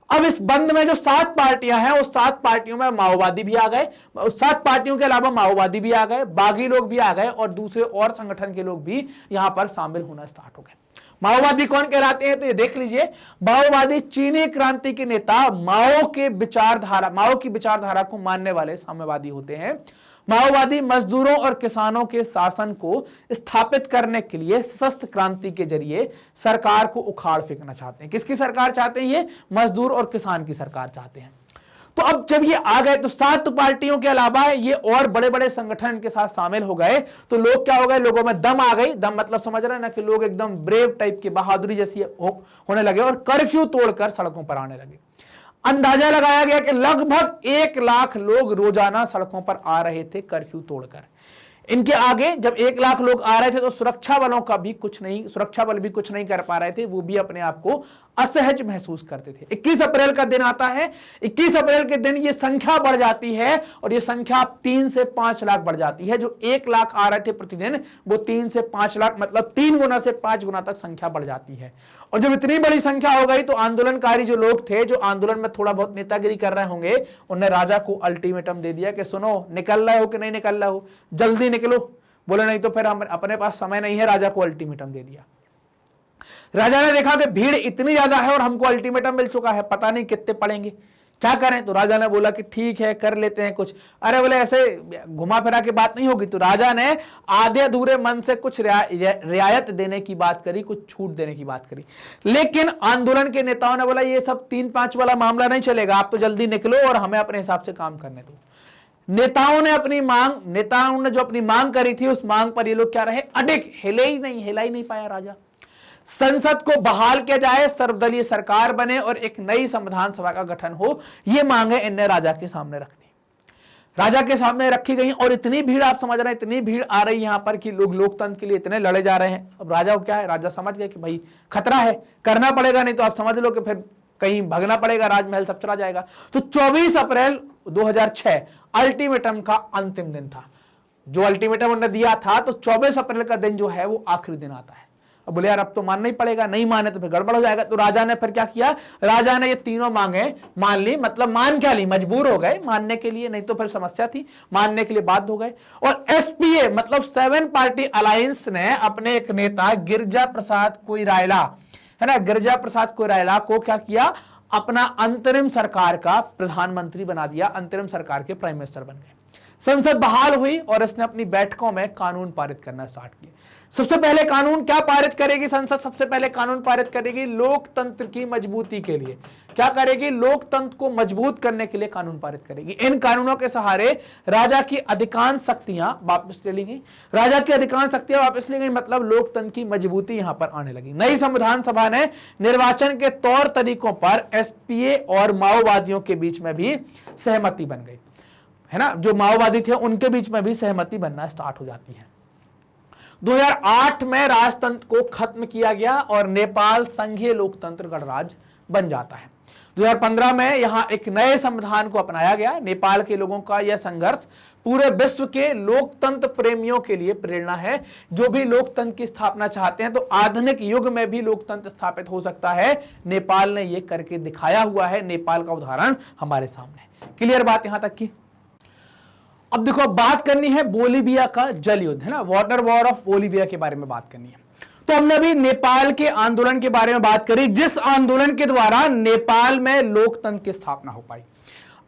अब इस बंद में जो 7 पार्टियां हैं, उस 7 पार्टियों में माओवादी भी आ गए। उस 7 पार्टियों के अलावा माओवादी भी आ गए, बागी लोग भी आ गए और दूसरे और संगठन के लोग भी यहां पर शामिल होना स्टार्ट हो गए। माओवादी कौन कहलाते हैं? तो ये देख लीजिए, माओवादी चीनी क्रांति के नेता माओ की विचारधारा को मानने वाले साम्यवादी होते हैं। माओवादी मजदूरों और किसानों के शासन को स्थापित करने के लिए सशस्त्र क्रांति के जरिए सरकार को उखाड़ फेंकना चाहते हैं। किसकी सरकार चाहते हैं? ये मजदूर और किसान की सरकार चाहते हैं। तो अब जब ये आ गए तो 7 पार्टियों के अलावा ये और बड़े बड़े संगठन के साथ शामिल हो गए। तो लोग क्या हो गए? लोगों में दम आ गई। दम मतलब समझ रहे हैं ना, कि लोग एकदम ब्रेव टाइप की, बहादुरी जैसी होने लगे और कर्फ्यू तोड़कर सड़कों पर आने लगे। अंदाजा लगाया गया कि लगभग 1 लाख लोग रोजाना सड़कों पर आ रहे थे कर्फ्यू तोड़कर। इनके आगे जब 1 लाख लोग आ रहे थे तो सुरक्षा बल भी कुछ नहीं कर पा रहे थे, वो भी अपने आप को असहज महसूस करते थे। 21 अप्रैल का दिन आता है, 21 अप्रैल के दिन ये संख्या बढ़ जाती है और ये संख्या 3 से 5 लाख बढ़ जाती है। जो 1 लाख आ रहे थे प्रतिदिन वो 3 से 5 लाख मतलब 3 गुना से 5 गुना तक संख्या बढ़ जाती है। और जब इतनी बड़ी संख्या हो गई तो आंदोलनकारी जो लोग थे, जो आंदोलन में थोड़ा बहुत नेतागिरी कर रहे होंगे, उन्होंने राजा को अल्टीमेटम दे दिया कि सुनो, निकल रहे हो कि नहीं निकल रहे हो, जल्दी निकलो। बोले नहीं तो फिर हम अपने पास समय नहीं है। राजा को अल्टीमेटम दे दिया। राजा ने देखा कि भीड़ इतनी ज्यादा है और हमको अल्टीमेटम मिल चुका है, पता नहीं कितने पड़ेंगे, क्या करें। तो राजा ने बोला कि ठीक है, कर लेते हैं कुछ। अरे बोले ऐसे घुमा फिरा के बात नहीं होगी। तो राजा ने आधे अधूरे मन से कुछ रियायत देने की बात करी, कुछ छूट देने की बात करी। लेकिन आंदोलन के नेताओं ने बोला ये सब 3-5 वाला मामला नहीं चलेगा, आप तो जल्दी निकलो और हमें अपने हिसाब से काम करने दो। नेताओं ने जो अपनी मांग करी थी, उस मांग पर ये लोग क्या रहे, अडिग, हिला ही नहीं पाया राजा। संसद को बहाल किया जाए, सर्वदलीय सरकार बने और एक नई संविधान सभा का गठन हो, ये मांगे इनने राजा के सामने रख दी। राजा के सामने रखी गई और इतनी भीड़, आप समझ रहे हैं, इतनी भीड़ आ रही है यहां पर कि लोग लोकतंत्र के लिए इतने लड़े जा रहे हैं। अब राजा को क्या है, राजा समझ गए कि भाई खतरा है, करना पड़ेगा, नहीं तो आप समझ लो कि फिर कहीं भागना पड़ेगा, राजमहल सब चला जाएगा। तो 24 अप्रैल 2006 अल्टीमेटम का अंतिम दिन था। जो अल्टीमेटम उन्होंने दिया था, तो 24 अप्रैल का दिन जो है वो आखिरी दिन आता है। अब बोले यार अब तो मानना ही पड़ेगा, नहीं माने तो फिर गड़बड़ हो जाएगा। तो राजा ने फिर क्या किया, राजा ने ये तीनों मांगे मान ली, मतलब मान क्या ली, मजबूर हो गए मानने के लिए, नहीं तो फिर समस्या थी, मानने के लिए बाध्य हो गए। और एसपीए मतलब 7 पार्टी अलायंस ने अपने एक नेता गिरिजा प्रसाद कोइराला, है ना, गिरिजा प्रसाद कोइराला को क्या किया, अपना अंतरिम सरकार का प्रधानमंत्री बना दिया, अंतरिम सरकार के प्राइम मिनिस्टर बन गए। संसद बहाल हुई और इसने अपनी बैठकों में कानून पारित करना स्टार्ट किए। सबसे पहले कानून क्या पारित करेगी संसद, सबसे पहले कानून पारित करेगी लोकतंत्र की मजबूती के लिए। क्या करेगी, लोकतंत्र को मजबूत करने के लिए कानून पारित करेगी। इन कानूनों के सहारे राजा की अधिकांश शक्तियां वापस ले ली गई। राजा की अधिकांश शक्तियां वापस ली गई मतलब लोकतंत्र की मजबूती यहां पर आने लगी। नई संविधान सभा ने निर्वाचन के तौर तरीकों पर एसपीए और माओवादियों के बीच में भी सहमति बन गई, है ना, जो माओवादी थे उनके बीच में भी सहमति बनना स्टार्ट हो जाती है। 2008 में राजतंत्र को खत्म किया गया और नेपाल संघीय लोकतंत्र गणराज्य बन जाता है। 2015 में यहां एक नए संविधान को अपनाया गया। नेपाल के लोगों का यह संघर्ष पूरे विश्व के लोकतंत्र प्रेमियों के लिए प्रेरणा है। जो भी लोकतंत्र की स्थापना चाहते हैं, तो आधुनिक युग में भी लोकतंत्र स्थापित हो सकता है। नेपाल ने यह करके दिखाया हुआ है, नेपाल का उदाहरण हमारे सामने। क्लियर बात यहां तक की। अब देखो, बात करनी है बोलीविया का जल युद्ध, है ना, वाटर वॉर ऑफ बोलीविया के बारे में बात करनी है। तो हमने अभी नेपाल के आंदोलन के बारे में बात करी, जिस आंदोलन के द्वारा नेपाल में लोकतंत्र की स्थापना हो पाई।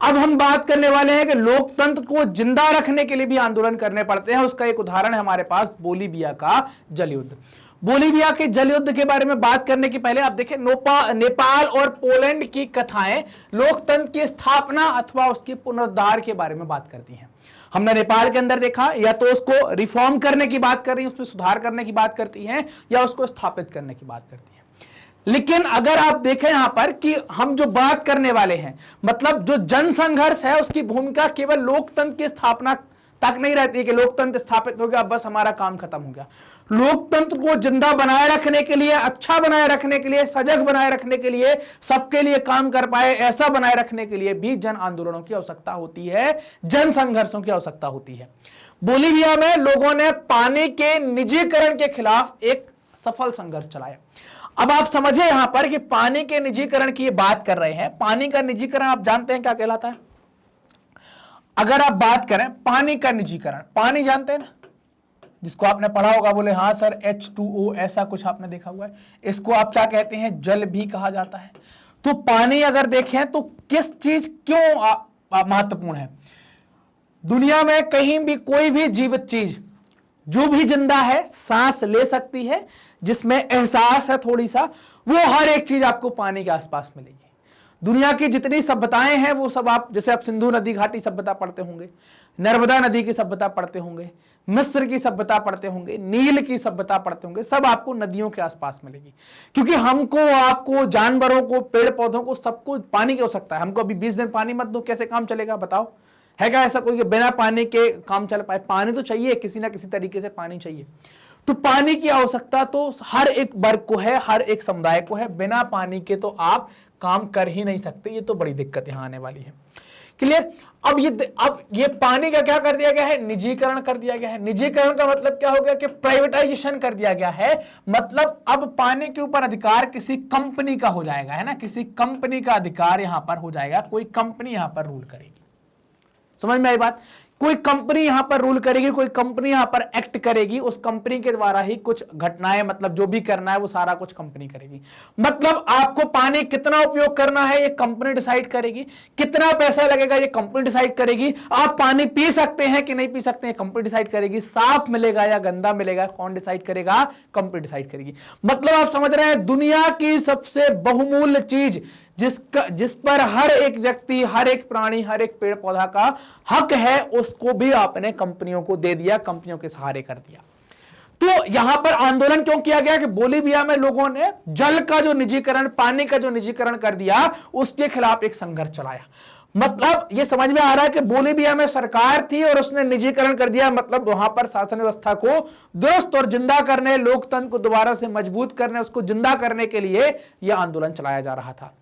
अब हम बात करने वाले हैं कि लोकतंत्र को जिंदा रखने के लिए भी आंदोलन करने पड़ते हैं। उसका एक उदाहरण है हमारे पास बोलीविया का जल युद्ध। बोलीविया के जल युद्ध के बारे में बात करने के पहले आप देखें, नेपाल और पोलैंड की कथाएं लोकतंत्र की स्थापना अथवा उसके पुनरुद्धार के बारे में बात करती हैं। हमने नेपाल के अंदर देखा, या तो उसको रिफॉर्म करने की बात कर रही है, उसमें सुधार करने की बात करती हैं, या उसको स्थापित करने की बात करती हैं। लेकिन अगर आप देखें यहां पर कि हम जो बात करने वाले हैं, मतलब जो जनसंघर्ष है, उसकी भूमिका केवल लोकतंत्र की स्थापना तक नहीं रहती है कि लोकतंत्र स्थापित हो गया बस हमारा काम खत्म हो गया। लोकतंत्र को जिंदा बनाए रखने के लिए, अच्छा बनाए रखने के लिए, सजग बनाए रखने के लिए, सबके लिए काम कर पाए ऐसा बनाए रखने के लिए भी जन आंदोलनों की आवश्यकता होती है, जन संघर्षों की आवश्यकता होती है। बोलीविया में लोगों ने पानी के निजीकरण के खिलाफ एक सफल संघर्ष चलाया। अब आप समझे यहां पर कि पानी के निजीकरण की बात कर रहे हैं। पानी का निजीकरण आप जानते हैं क्या कहलाता है? अगर आप बात करें पानी का निजीकरण, पानी जानते हैं ना, जिसको आपने पढ़ा होगा, बोले हाँ सर H2O ऐसा कुछ आपने देखा हुआ है। इसको आप क्या कहते हैं? जल भी कहा जाता है। तो पानी अगर देखें तो किस चीज क्यों महत्वपूर्ण है? दुनिया में कहीं भी कोई भी जीवित चीज जो भी जिंदा है, सांस ले सकती है, जिसमें एहसास है थोड़ी सा, वो हर एक चीज आपको पानी के आसपास मिलेगी। दुनिया की जितनी सभ्यताएं हैं वो सब आप, जैसे आप सिंधु नदी घाटी सभ्यता पढ़ते होंगे, नर्मदा नदी की सभ्यता पढ़ते होंगे, मिस्र की सभ्यता पढ़ते होंगे, नील की सभ्यता पढ़ते होंगे, सब आपको नदियों के आसपास मिलेगी। क्योंकि हमको, आपको, जानवरों को, पेड़ पौधों को, सबको पानी की आवश्यकता है। हमको अभी 20 दिन पानी मत दो, कैसे काम चलेगा बताओ? है क्या ऐसा कोई कि बिना पानी के काम चल पाए? पानी तो चाहिए, किसी ना किसी तरीके से पानी चाहिए। तो पानी की आवश्यकता तो हर एक वर्ग को है, हर एक समुदाय को है। बिना पानी के तो आप काम कर ही नहीं सकते। ये तो बड़ी दिक्कत यहां आने वाली है। क्लियर? अब ये पानी का क्या कर दिया गया है? निजीकरण कर दिया गया है। निजीकरण का मतलब क्या हो गया कि प्राइवेटाइजेशन कर दिया गया है। मतलब अब पानी के ऊपर अधिकार किसी कंपनी का हो जाएगा, है ना, किसी कंपनी का अधिकार यहां पर हो जाएगा। कोई कंपनी यहां पर रूल करेगी। समझ में आई बात? कोई कंपनी यहां पर रूल करेगी, कोई कंपनी यहां पर एक्ट करेगी। उस कंपनी के द्वारा ही कुछ घटनाएं, मतलब जो भी करना है वो सारा कुछ कंपनी करेगी। मतलब आपको पानी कितना उपयोग करना है ये कंपनी डिसाइड करेगी, कितना पैसा लगेगा ये कंपनी डिसाइड करेगी, आप पानी पी सकते हैं कि नहीं पी सकते हैं कंपनी डिसाइड करेगी, साफ मिलेगा या गंदा मिलेगा कौन डिसाइड करेगा? कंपनी डिसाइड करेगी। मतलब आप समझ रहे हैं, दुनिया की सबसे बहुमूल्य चीज जिस पर हर एक व्यक्ति, हर एक प्राणी, हर एक पेड़ पौधा का हक है, उसको भी आपने कंपनियों को दे दिया, कंपनियों के सहारे कर दिया। तो यहां पर आंदोलन क्यों किया गया कि बोलीविया में लोगों ने जल का जो निजीकरण, पानी का जो निजीकरण कर दिया, उसके खिलाफ एक संघर्ष चलाया। मतलब ये समझ में आ रहा है कि बोलीविया में सरकार थी और उसने निजीकरण कर दिया। मतलब वहां पर शासन व्यवस्था को दुरुस्त और जिंदा करने, लोकतंत्र को दोबारा से मजबूत करने, उसको जिंदा करने के लिए यह आंदोलन चलाया जा रहा था।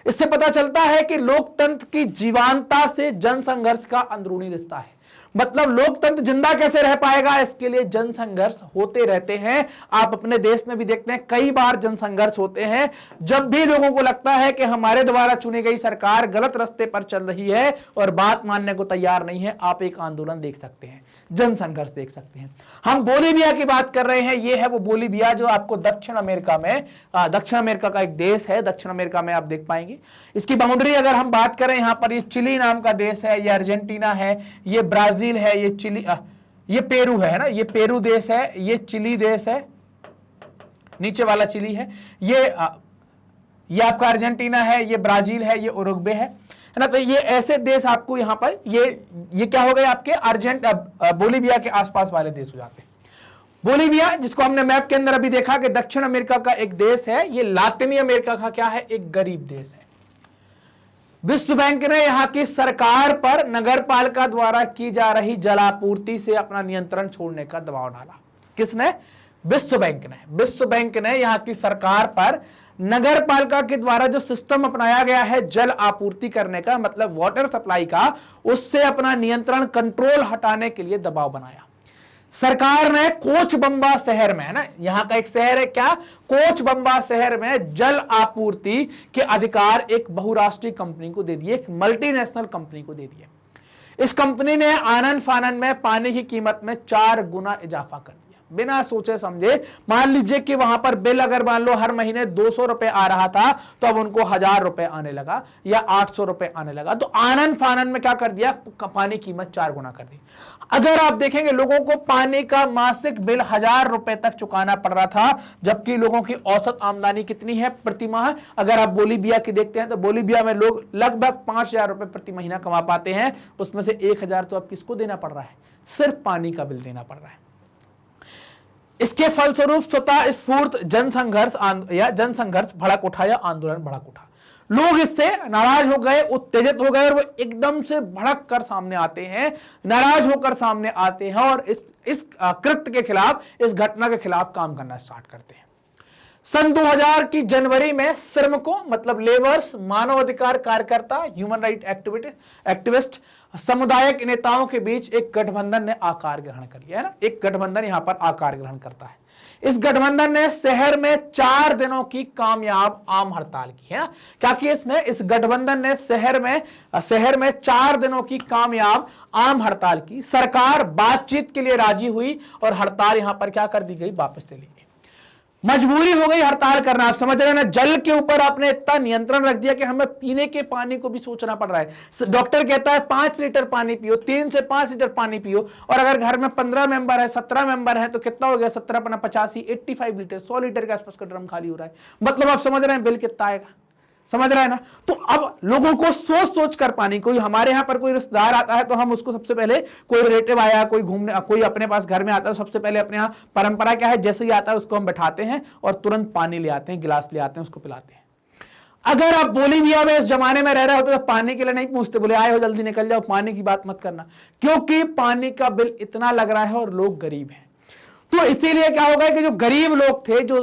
इससे पता चलता है कि लोकतंत्र की जीवंतता से जन संघर्ष का अंदरूनी रिश्ता है। मतलब लोकतंत्र जिंदा कैसे रह पाएगा, इसके लिए जन संघर्ष होते रहते हैं। आप अपने देश में भी देखते हैं कई बार जन संघर्ष होते हैं। जब भी लोगों को लगता है कि हमारे द्वारा चुनी गई सरकार गलत रास्ते पर चल रही है और बात मानने को तैयार नहीं है, आप एक आंदोलन देख सकते हैं, जन संघर्ष देख सकते हैं। हम बोलीविया की बात कर रहे हैं। ये है वो बोलीविया जो आपको दक्षिण अमेरिका में, दक्षिण अमेरिका का एक देश है। दक्षिण अमेरिका में आप देख पाएंगे। इसकी बाउंड्री अगर हम बात करें, यहां पर ये चिली नाम का देश है, ये अर्जेंटीना है, ये ब्राजील है, ये चिली, ये पेरू है ना, ये पेरू देश है, ये चिली देश है, नीचे वाला चिली है, ये आपका अर्जेंटीना है, ये ब्राजील है, ये उरुग्वे है ना। तो ये ऐसे देश आपको यहां पर ये क्या हो गए आपके बोलीविया के आसपास वाले देश हो जाते हैं। बोलीविया जिसको हमने मैप के अंदर अभी देखा कि दक्षिण अमेरिका का एक देश है, ये लातिनी अमेरिका का क्या है? एक गरीब देश है। विश्व बैंक ने यहां की सरकार पर नगरपालिका द्वारा की जा रही जलापूर्ति से अपना नियंत्रण छोड़ने का दबाव डाला। किसने? विश्व बैंक ने। विश्व बैंक ने यहां की सरकार पर नगरपालिका के द्वारा जो सिस्टम अपनाया गया है जल आपूर्ति करने का, मतलब वाटर सप्लाई का, उससे अपना नियंत्रण, कंट्रोल हटाने के लिए दबाव बनाया। सरकार ने कोचबंबा शहर में, है ना, यहां का एक शहर है क्या, कोचबंबा शहर में जल आपूर्ति के अधिकार एक बहुराष्ट्रीय कंपनी को दे दिए, एक मल्टीनेशनल कंपनी को दे दिए। इस कंपनी ने आनन फानन में पानी की कीमत में 4 गुना इजाफा कर दिया, बिना सोचे समझे। मान लीजिए कि वहां पर बिल अगर मान लो हर महीने 200 रुपए आ रहा था, तो अब उनको 1000 रुपए आने लगा या 800 रुपए आने लगा। तो आनन फानन में क्या कर दिया? पानी की कीमत 4 गुना कर दी। अगर आप देखेंगे लोगों को पानी का मासिक बिल 1000 रुपए तक चुकाना पड़ रहा था, जबकि लोगों की औसत आमदनी कितनी है प्रति माह? अगर आप बोलीविया की देखते हैं तो बोलीविया में लोग लगभग 5000 रुपए प्रति महीना कमा पाते हैं। उसमें से 1000 तो अब किसको देना पड़ रहा है? सिर्फ पानी का बिल देना पड़ रहा है। इसके फलस्वरूप स्वतः स्फूर्त जनसंघर्ष या जनसंघर्ष भड़क उठा या आंदोलन भड़क उठा। लोग इससे नाराज हो गए, उत्तेजित हो गए और वो एकदम से भड़क कर सामने आते हैं, नाराज होकर सामने आते हैं और इस कृत्य के खिलाफ, इस घटना के खिलाफ काम करना स्टार्ट करते हैं। सन 2000 की जनवरी में श्रमिकों, मतलब लेबर्स, मानवाधिकार कार्यकर्ता, ह्यूमन राइट एक्टिविस्ट, सामुदायिक नेताओं के बीच एक गठबंधन ने आकार ग्रहण कर लिया, है ना। एक गठबंधन यहां पर आकार ग्रहण करता है। इस गठबंधन ने शहर में 4 दिनों की कामयाब आम हड़ताल की है। क्या किया इसने? इस गठबंधन ने शहर में 4 दिनों की कामयाब आम हड़ताल की। सरकार बातचीत के लिए राजी हुई और हड़ताल यहां पर क्या कर दी गई? वापस ले ली गई। मजबूरी हो गई हड़ताल करना। आप समझ रहे हैं ना, जल के ऊपर आपने इतना नियंत्रण रख दिया कि हमें पीने के पानी को भी सोचना पड़ रहा है। डॉक्टर कहता है 5 लीटर पानी पियो, 3 से 5 लीटर पानी पियो, और अगर घर में 15 मेंबर है, 17 मेंबर है, तो कितना हो गया? 17 × 85, 85 लीटर, 100 लीटर के आसपास का ड्रम खाली हो रहा है। मतलब आप समझ रहे हैं बिल कितना आएगा? समझ रहा है ना। तो अब लोगों को सोच सोच कर पानी, कोई हमारे यहाँ पर कोई रिश्तेदार आता है तो हम उसको सबसे पहले, कोई रिलेटिव आया, कोई घूमने, कोई अपने पास घर में आता है, सबसे पहले अपने यहाँ परंपरा क्या है, जैसे ही आता है उसको हम बैठाते हैं और तुरंत पानी ले आते हैं, गिलास ले आते हैं, उसको पिलाते हैं। अगर आप बोलीविया में इस जमाने में रह रहे होते तो पानी के लिए नहीं पूछते, बोले आए हो जल्दी निकल जाओ, पानी की बात मत करना, क्योंकि पानी का बिल इतना लग रहा है और लोग गरीब हैं। तो इसीलिए क्या होगा कि जो गरीब लोग थे, जो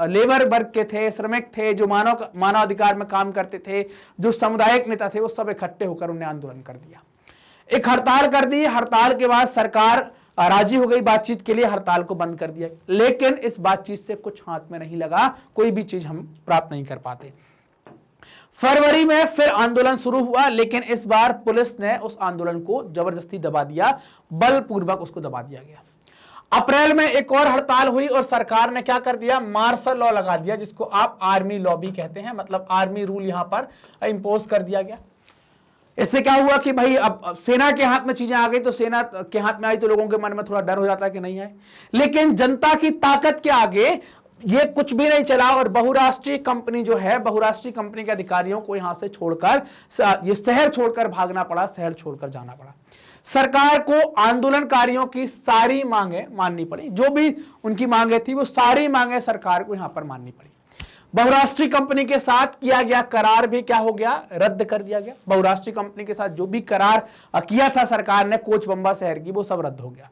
लेबर वर्ग के थे, श्रमिक थे, जो मानवाधिकार में काम करते थे, जो सामुदायिक नेता थे, वो सब इकट्ठे होकर उन्हें आंदोलन कर दिया, एक हड़ताल कर दी। हड़ताल के बाद सरकार राजी हो गई बातचीत के लिए, हड़ताल को बंद कर दिया, लेकिन इस बातचीत से कुछ हाथ में नहीं लगा, कोई भी चीज हम प्राप्त नहीं कर पाते। फरवरी में फिर आंदोलन शुरू हुआ, लेकिन इस बार पुलिस ने उस आंदोलन को जबरदस्ती दबा दिया, बलपूर्वक उसको दबा दिया गया। अप्रैल में एक और हड़ताल हुई और सरकार ने क्या कर दिया, मार्शल लॉ लगा दिया, जिसको आप आर्मी लॉ भी कहते हैं, मतलब आर्मी रूल यहां पर इंपोज कर दिया गया। इससे क्या हुआ कि भाई अब सेना के हाथ में चीजें आ गई, तो सेना के हाथ में आई तो लोगों के मन में थोड़ा डर हो जाता है कि नहीं आए, लेकिन जनता की ताकत के आगे ये कुछ भी नहीं चला और बहुराष्ट्रीय कंपनी जो है, बहुराष्ट्रीय कंपनी के अधिकारियों को यहां से छोड़कर ये शहर छोड़कर भागना पड़ा, शहर छोड़कर जाना पड़ा। सरकार को आंदोलनकारियों की सारी मांगे माननी पड़ी, जो भी उनकी मांगे थी वो सारी मांगे सरकार को यहां पर माननी पड़ी। बहुराष्ट्रीय कंपनी के साथ किया गया करार भी क्या हो गया, रद्द कर दिया गया। बहुराष्ट्रीय कंपनी के साथ जो भी करार किया था सरकार ने कोचबंबा शहर की, वो सब रद्द हो गया।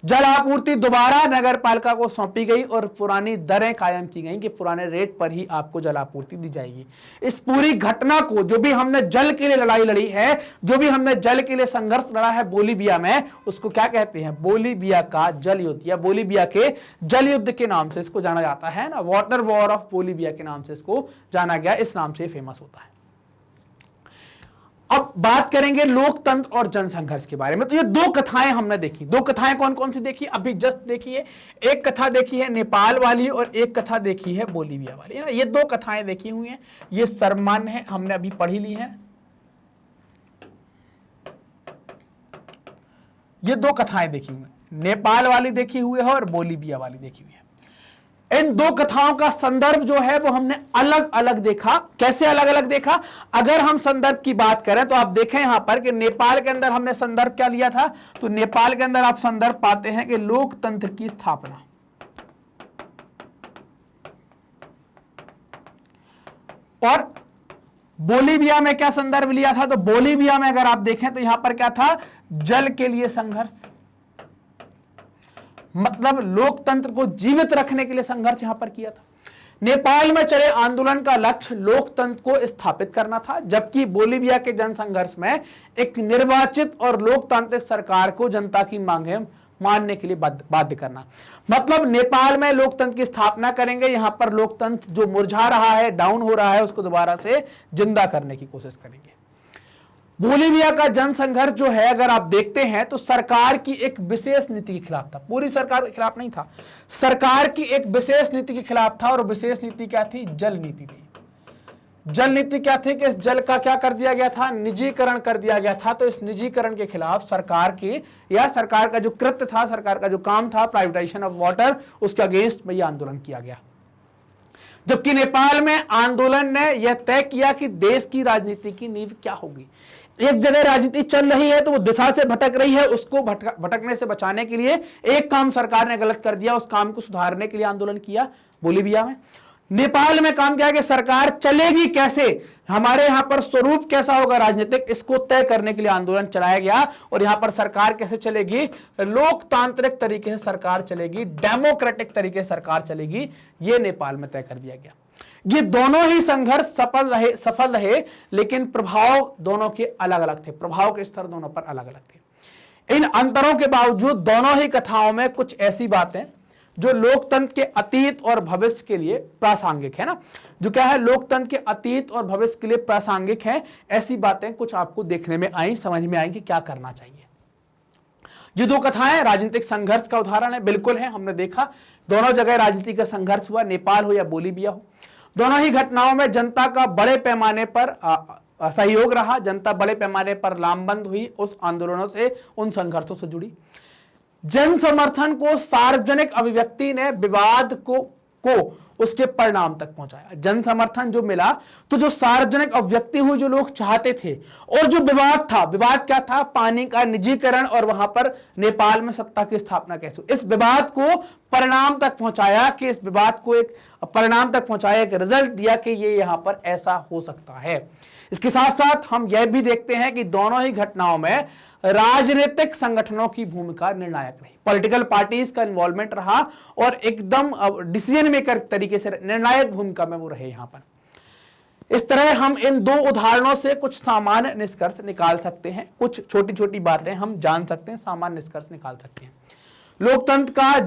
जल आपूर्ति दोबारा नगर पालिका को सौंपी गई और पुरानी दरें कायम की गई कि पुराने रेट पर ही आपको जल आपूर्ति दी जाएगी। इस पूरी घटना को, जो भी हमने जल के लिए लड़ाई लड़ी है, जो भी हमने जल के लिए संघर्ष लड़ा है बोलीविया में, उसको क्या कहते हैं, बोलीविया का जल युद्ध, या बोलीविया के जल युद्ध के नाम से इसको जाना जाता है ना, वाटर वॉर ऑफ बोलीविया के नाम से इसको जाना गया, इस नाम से फेमस होता है। अब बात करेंगे लोकतंत्र और जनसंघर्ष के बारे में। तो ये दो कथाएं हमने देखी। दो कथाएं कौन कौन सी देखी, अभी जस्ट देखी है। एक कथा देखी है नेपाल वाली और एक कथा देखी है बोलीविया वाली, है ना। ये दो कथाएं देखी हुई हैं, ये सर्वमान्य है, हमने अभी पढ़ी ली है। ये दो कथाएं देखी हुई हैं, नेपाल वाली देखी हुई है और बोलीविया वाली देखी हुई है। इन दो कथाओं का संदर्भ जो है वो हमने अलग अलग देखा। कैसे अलग अलग देखा, अगर हम संदर्भ की बात करें तो आप देखें यहां पर कि नेपाल के अंदर हमने संदर्भ क्या लिया था, तो नेपाल के अंदर आप संदर्भ पाते हैं कि लोकतंत्र की स्थापना, और बोलीविया में क्या संदर्भ लिया था, तो बोलीविया में अगर आप देखें तो यहां पर क्या था, जल के लिए संघर्ष, मतलब लोकतंत्र को जीवित रखने के लिए संघर्ष यहां पर किया था। नेपाल में चले आंदोलन का लक्ष्य लोकतंत्र को स्थापित करना था, जबकि बोलीविया के जनसंघर्ष में एक निर्वाचित और लोकतांत्रिक सरकार को जनता की मांगे मानने के लिए बाध्य करना। मतलब नेपाल में लोकतंत्र की स्थापना करेंगे, यहां पर लोकतंत्र जो मुरझा रहा है, डाउन हो रहा है, उसको दोबारा से जिंदा करने की कोशिश करेंगे। बोलीविया का जनसंघर्ष जो है अगर आप देखते हैं तो सरकार की एक विशेष नीति के खिलाफ था, पूरी सरकार के खिलाफ नहीं था, सरकार की एक विशेष नीति के खिलाफ था। और विशेष नीति क्या थी, जल नीति थी। जल नीति क्या थी कि इस जल का क्या कर दिया गया था, निजीकरण कर दिया गया था। तो इस निजीकरण के खिलाफ सरकार की, या सरकार का जो कृत्य था, सरकार का जो काम था, प्राइवेटाइजेशन ऑफ वाटर, उसके अगेंस्ट में यह आंदोलन किया गया। जबकि नेपाल में आंदोलन ने यह तय किया कि देश की राजनीति की नींव क्या होगी। एक जगह राजनीति चल रही है तो वो दिशा से भटक रही है, उसको भटकने से बचाने के लिए एक काम सरकार ने गलत कर दिया, उस काम को सुधारने के लिए आंदोलन किया बोलीविया में। नेपाल में काम किया कि सरकार चलेगी कैसे, हमारे यहां पर स्वरूप कैसा होगा राजनीतिक, इसको तय करने के लिए आंदोलन चलाया गया। और यहां पर सरकार कैसे चलेगी, लोकतांत्रिक तरीके से सरकार चलेगी, डेमोक्रेटिक तरीके से सरकार चलेगी, यह नेपाल में तय कर दिया गया। ये दोनों ही संघर्ष सफल रहे, लेकिन प्रभाव दोनों के अलग अलग थे, प्रभाव के स्तर दोनों पर अलग अलग थे। इन अंतरों के बावजूद दोनों ही कथाओं में कुछ ऐसी बातें जो लोकतंत्र के अतीत और भविष्य के लिए प्रासंगिक है ना, जो क्या है, लोकतंत्र के अतीत और भविष्य के लिए प्रासंगिक है। ऐसी बातें कुछ आपको देखने में आई, समझ में आई कि क्या करना चाहिए। ये दो कथाएं राजनीतिक संघर्ष का उदाहरण है, बिल्कुल है, हमने देखा दोनों जगह राजनीति का संघर्ष हुआ, नेपाल हो या बोलीविया हो। दोनों ही घटनाओं में जनता का बड़े पैमाने पर सहयोग रहा, जनता बड़े पैमाने पर लामबंद हुई उस आंदोलनों से, उन संघर्षों से जुड़ी। जन समर्थन को सार्वजनिक अभिव्यक्ति ने विवाद को उसके परिणाम तक पहुंचाया। जन समर्थन जो मिला तो जो सार्वजनिक अभिव्यक्ति हुई, जो लोग चाहते थे, और जो विवाद था, विवाद क्या था, पानी का निजीकरण और वहां पर नेपाल में सत्ता की स्थापना कैसे, इस विवाद को परिणाम तक पहुंचाया, कि इस विवाद को एक परिणाम तक पहुंचाया, एक रिजल्ट दिया कि ये यहां पर ऐसा हो सकता है। इसके साथ साथ हम यह भी देखते हैं कि दोनों ही घटनाओं में राजनीतिक संगठनों की भूमिका निर्णायक रही, पॉलिटिकल पार्टीज का इन्वॉल्वमेंट रहा और एकदम डिसीजन मेकर तरीके से निर्णायक भूमिका में वो रहे यहां पर। इस तरह हम इन दो उदाहरणों से कुछ सामान्य निष्कर्ष निकाल सकते हैं, कुछ छोटी छोटी बातें हम जान सकते हैं, सामान्य निष्कर्ष निकाल सकते हैं। लोकतंत्र का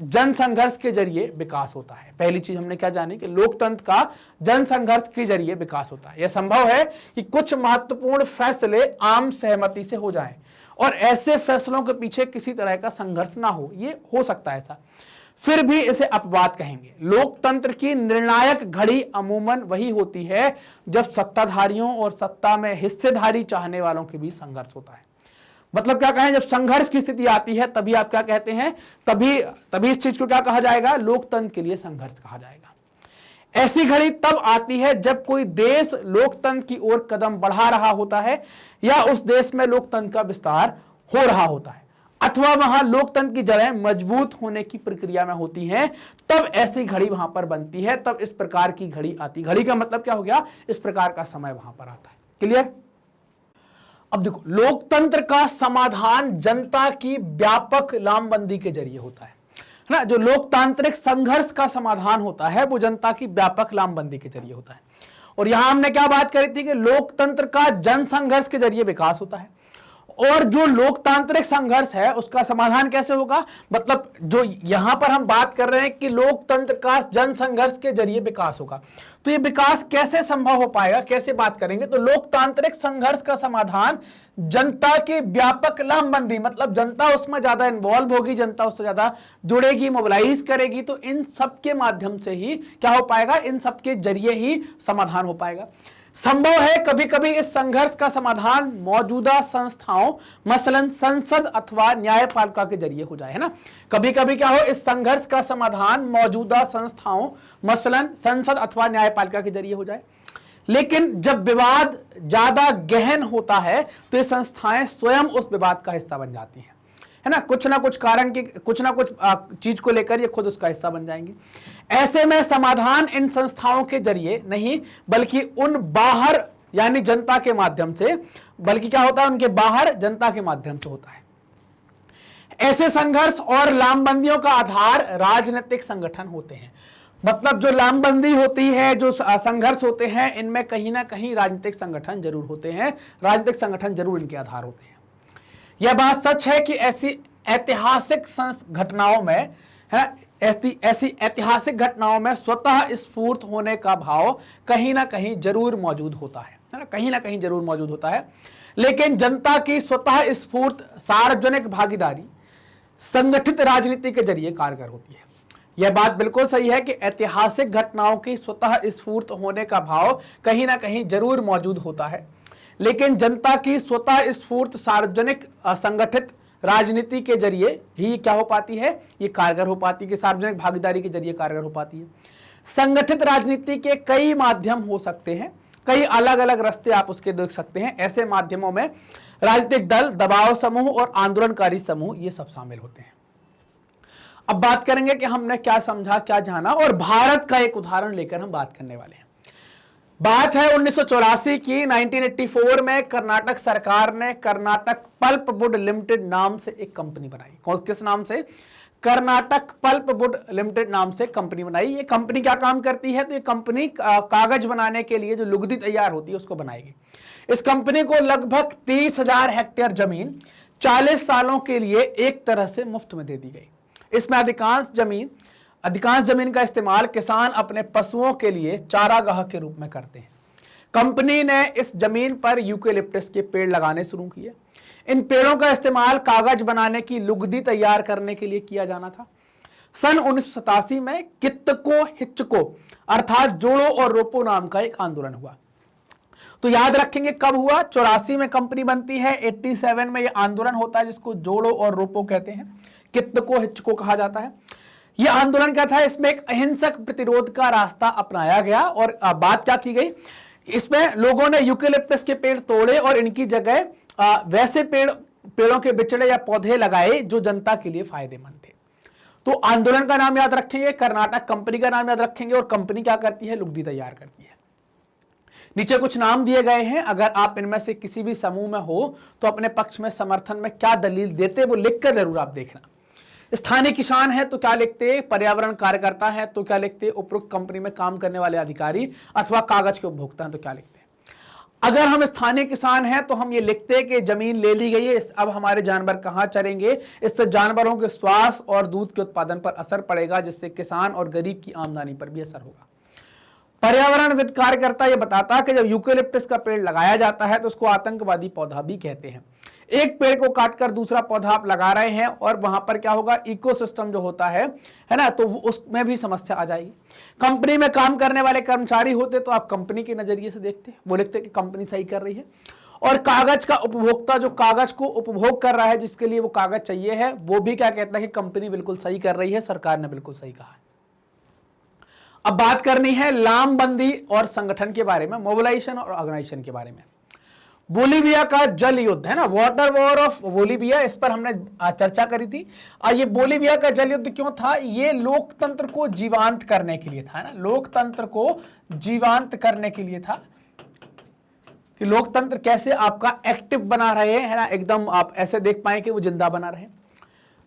जन संघर्ष के जरिए विकास होता है। पहली चीज हमने क्या जानी कि लोकतंत्र का जन संघर्ष के जरिए विकास होता है। यह संभव है कि कुछ महत्वपूर्ण फैसले आम सहमति से हो जाएं और ऐसे फैसलों के पीछे किसी तरह का संघर्ष ना हो, ये हो सकता है ऐसा, फिर भी इसे अपवाद कहेंगे। लोकतंत्र की निर्णायक घड़ी अमूमन वही होती है जब सत्ताधारियों और सत्ता में हिस्सेदारी चाहने वालों के बीच संघर्ष होता है। मतलब क्या कहें, जब संघर्ष की स्थिति आती है तभी आप क्या कहते हैं, तभी इस चीज को क्या कहा जाएगा, लोकतंत्र के लिए संघर्ष कहा जाएगा। ऐसी घड़ी तब आती है जब कोई देश लोकतंत्र की ओर कदम बढ़ा रहा होता है या उस देश में लोकतंत्र का विस्तार हो रहा होता है अथवा वहां लोकतंत्र की जड़ें मजबूत होने की प्रक्रिया में होती हैं, तब ऐसी घड़ी वहां पर बनती है, तब इस प्रकार की घड़ी आती। घड़ी का मतलब क्या हो गया, इस प्रकार का समय वहां पर आता है। क्लियर? अब देखो, लोकतंत्र का समाधान जनता की व्यापक लामबंदी के जरिए होता है ना। जो लोकतांत्रिक संघर्ष का समाधान होता है वो जनता की व्यापक लामबंदी के जरिए होता है। और यहां हमने क्या बात करी थी कि लोकतंत्र का जन संघर्ष के जरिए विकास होता है। और जो लोकतांत्रिक संघर्ष है उसका समाधान कैसे होगा, मतलब जो यहां पर हम बात कर रहे हैं कि लोकतंत्र का जन संघर्ष के जरिए विकास होगा, तो ये विकास कैसे संभव हो पाएगा, कैसे बात करेंगे, तो लोकतांत्रिक संघर्ष का समाधान जनता की व्यापक लामबंदी, मतलब जनता उसमें ज्यादा इन्वॉल्व होगी, जनता उससे ज्यादा जुड़ेगी, मोबिलाइज करेगी, तो इन सब के माध्यम से ही क्या हो पाएगा, इन सब के जरिए ही समाधान हो पाएगा। संभव है कभी कभी इस संघर्ष का समाधान मौजूदा संस्थाओं मसलन संसद अथवा न्यायपालिका के जरिए हो जाए, है ना। कभी कभी क्या हो, इस संघर्ष का समाधान मौजूदा संस्थाओं मसलन संसद अथवा न्यायपालिका के जरिए हो जाए। लेकिन जब विवाद ज्यादा गहन होता है तो ये संस्थाएं स्वयं उस विवाद का हिस्सा बन जाती हैं, है ना। कुछ ना कुछ कारण की, कुछ ना कुछ चीज को लेकर ये खुद उसका हिस्सा बन जाएंगे। ऐसे में समाधान इन संस्थाओं के जरिए नहीं बल्कि उन बाहर यानी जनता के माध्यम से, बल्कि क्या होता है, उनके बाहर जनता के माध्यम से होता है। ऐसे संघर्ष और लामबंदियों का आधार राजनीतिक संगठन होते हैं। मतलब जो लामबंदी होती है, जो संघर्ष होते हैं, इनमें कहीं ना कहीं राजनीतिक संगठन जरूर होते हैं, राजनीतिक संगठन जरूर इनके आधार होते हैं। यह बात सच है कि ऐसी ऐतिहासिक घटनाओं में, है, ऐसी ऐतिहासिक घटनाओं में स्वतः स्फूर्त होने का भाव कहीं ना कहीं जरूर मौजूद होता है ना, कहीं ना कहीं जरूर मौजूद होता है। लेकिन जनता की स्वतः स्फूर्त सार्वजनिक भागीदारी संगठित राजनीति के जरिए कारगर होती है। यह बात बिल्कुल सही है कि ऐतिहासिक घटनाओं की स्वतः स्फूर्त होने का भाव कहीं ना कहीं जरूर मौजूद होता है, लेकिन जनता की स्वतः स्फूर्त सार्वजनिक संगठित राजनीति के जरिए ही क्या हो पाती है, ये कारगर हो पाती है, कि सार्वजनिक भागीदारी के जरिए कारगर हो पाती है। संगठित राजनीति के कई माध्यम हो सकते हैं, कई अलग अलग रास्ते आप उसके देख सकते हैं। ऐसे माध्यमों में राजनीतिक दल, दबाव समूह और आंदोलनकारी समूह ये सब शामिल होते हैं। अब बात करेंगे कि हमने क्या समझा, क्या जाना, और भारत का एक उदाहरण लेकर हम बात करने वाले हैं। बात है 1984 की। 1984 में कर्नाटक सरकार ने कर्नाटक पल्प वुड लिमिटेड नाम से एक कंपनी बनाई। किस नाम से? कर्नाटक पल्प वुड लिमिटेड नाम से कंपनी बनाई। ये कंपनी क्या काम करती है? तो ये कंपनी कागज बनाने के लिए जो लुगदी तैयार होती है उसको बनाएगी। इस कंपनी को लगभग 30,000 हेक्टेयर जमीन 40 सालों के लिए एक तरह से मुफ्त में दे दी गई। इसमें अधिकांश जमीन का इस्तेमाल किसान अपने पशुओं के लिए चारागाह के रूप में करते हैं। कंपनी ने इस जमीन पर यूकेलिप्टस के पेड़ लगाने शुरू किए। इन पेड़ों का इस्तेमाल कागज बनाने की लुगदी तैयार करने के लिए किया जाना था। सन 1987 में कित्तको हिच्चको अर्थात जोड़ो और रोपो नाम का एक आंदोलन हुआ। तो याद रखेंगे कब हुआ? 84 में कंपनी बनती है, 87 में यह आंदोलन होता है जिसको जोड़ो और रोपो कहते हैं, कित्तको हिच्चको कहा जाता है। यह आंदोलन क्या था? इसमें एक अहिंसक प्रतिरोध का रास्ता अपनाया गया। और बात क्या की गई? इसमें लोगों ने यूकेलिप्टस के पेड़ तोड़े और इनकी जगह वैसे पेड़ों के बिचड़े या पौधे लगाए जो जनता के लिए फायदेमंद थे। तो आंदोलन का नाम याद रखेंगे, कर्नाटक कंपनी का नाम याद रखेंगे, और कंपनी क्या करती है? लुगदी तैयार करती है। नीचे कुछ नाम दिए गए हैं, अगर आप इनमें से किसी भी समूह में हो तो अपने पक्ष में समर्थन में क्या दलील देते वो लिखकर जरूर आप देखना। स्थानीय किसान है तो क्या लिखते, पर्यावरण कार्यकर्ता है तो क्या लिखते, उपरोक्त कंपनी में काम करने वाले अधिकारी अथवा कागज के उपभोक्ता हैं तो क्या लिखते। अगर हम स्थानीय किसान हैं तो हम ये लिखते कि जमीन ले ली गई है, अब हमारे जानवर कहां चरेंगे, इससे जानवरों के स्वास्थ्य और दूध के उत्पादन पर असर पड़ेगा, जिससे किसान और गरीब की आमदनी पर भी असर होगा। पर्यावरणविद कार्यकर्ता ये बताता है कि जब यूकेलिप्टस का पेड़ लगाया जाता है तो उसको आतंकवादी पौधा भी कहते हैं। एक पेड़ को काटकर दूसरा पौधा आप लगा रहे हैं और वहां पर क्या होगा, इकोसिस्टम जो होता है ना, तो उसमें भी समस्या आ जाएगी। कंपनी में काम करने वाले कर्मचारी होते तो आप कंपनी के नजरिए से देखते, वो लिखते कि कंपनी सही कर रही है। और कागज का उपभोक्ता जो कागज को उपभोग कर रहा है, जिसके लिए वो कागज चाहिए है, वो भी क्या कहता है कि कंपनी बिल्कुल सही कर रही है, सरकार ने बिल्कुल सही कहा है। अब बात करनी है लामबंदी और संगठन के बारे में, मोबिलाइजेशन और ऑर्गेनाइजेशन के बारे में। बोलीविया का जल युद्ध है ना, वाटर वॉर ऑफ बोलीविया, इस पर हमने चर्चा करी थी। ये बोलीविया का जल युद्ध क्यों था, ये लोकतंत्र को जीवांत करने के लिए था ना, लोकतंत्र को जीवांत करने के लिए था कि लोकतंत्र कैसे आपका एक्टिव बना रहे है ना, एकदम आप ऐसे देख पाए कि वो जिंदा बना रहे।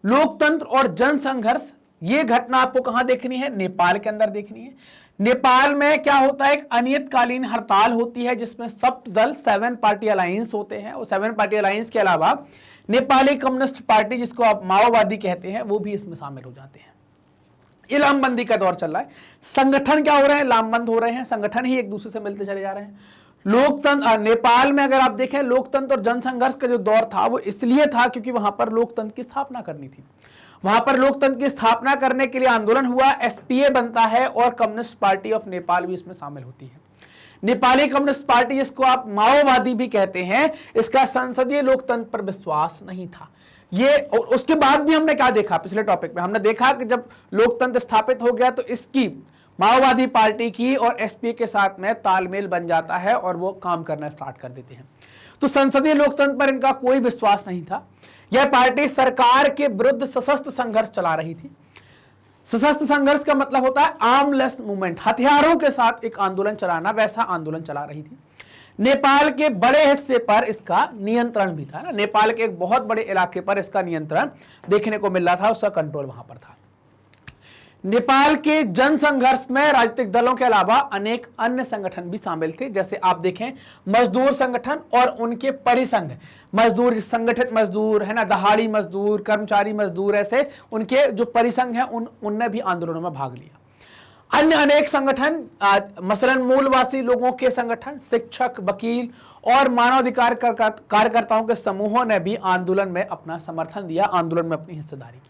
लोकतंत्र और जनसंघर्ष, ये घटना आपको कहां देखनी है, नेपाल के अंदर देखनी है। नेपाल में क्या होता है, एक अनियतकालीन हड़ताल होती है जिसमें सप्त दल 7 पार्टी अलायंस होते हैं, और 7 पार्टी अलायंस के अलावा नेपाली कम्युनिस्ट पार्टी जिसको आप माओवादी कहते हैं वो भी इसमें शामिल हो जाते हैं। ये लामबंदी का दौर चल रहा है। संगठन क्या हो रहे हैं, लामबंद हो रहे हैं, संगठन ही एक दूसरे से मिलते चले जा रहे हैं। लोकतंत्र, नेपाल में अगर आप देखें लोकतंत्र और जनसंघर्ष का जो दौर था वो इसलिए था क्योंकि वहां पर लोकतंत्र की स्थापना करनी थी। वहां पर लोकतंत्र की स्थापना करने के लिए आंदोलन हुआ, एसपीए बनता है और कम्युनिस्ट पार्टी ऑफ नेपाल भी इसमें शामिल होती है। नेपाली कम्युनिस्ट पार्टी जिसको आप माओवादी भी कहते हैं, इसका संसदीय लोकतंत्र पर विश्वास नहीं था। ये और उसके बाद भी हमने क्या देखा, पिछले टॉपिक में हमने देखा कि जब लोकतंत्र स्थापित हो गया तो इसकी माओवादी पार्टी की और एसपीए के साथ में तालमेल बन जाता है और वो काम करना स्टार्ट कर देते हैं। तो संसदीय लोकतंत्र पर इनका कोई विश्वास नहीं था। यह पार्टी सरकार के विरुद्ध सशस्त्र संघर्ष चला रही थी। सशस्त्र संघर्ष का मतलब होता है आर्मलेस मूवमेंट, हथियारों के साथ एक आंदोलन चलाना, वैसा आंदोलन चला रही थी। नेपाल के बड़े हिस्से पर इसका नियंत्रण भी था ना, नेपाल के एक बहुत बड़े इलाके पर इसका नियंत्रण देखने को मिल रहा था, उसका कंट्रोल वहां पर था। नेपाल के जनसंघर्ष में राजनीतिक दलों के अलावा अनेक अन्य संगठन भी शामिल थे, जैसे आप देखें मजदूर संगठन और उनके परिसंघ, मजदूर, संगठित मजदूर है ना, दहाड़ी मजदूर, कर्मचारी मजदूर, ऐसे उनके जो परिसंघ हैं उनने भी आंदोलनों में भाग लिया। अन्य अनेक संगठन, मसलन मूलवासी लोगों के संगठन, शिक्षक, वकील और मानवाधिकार कार्यकर्ताओं के समूहों ने भी आंदोलन में अपना समर्थन दिया, आंदोलन में अपनी हिस्सेदारी की।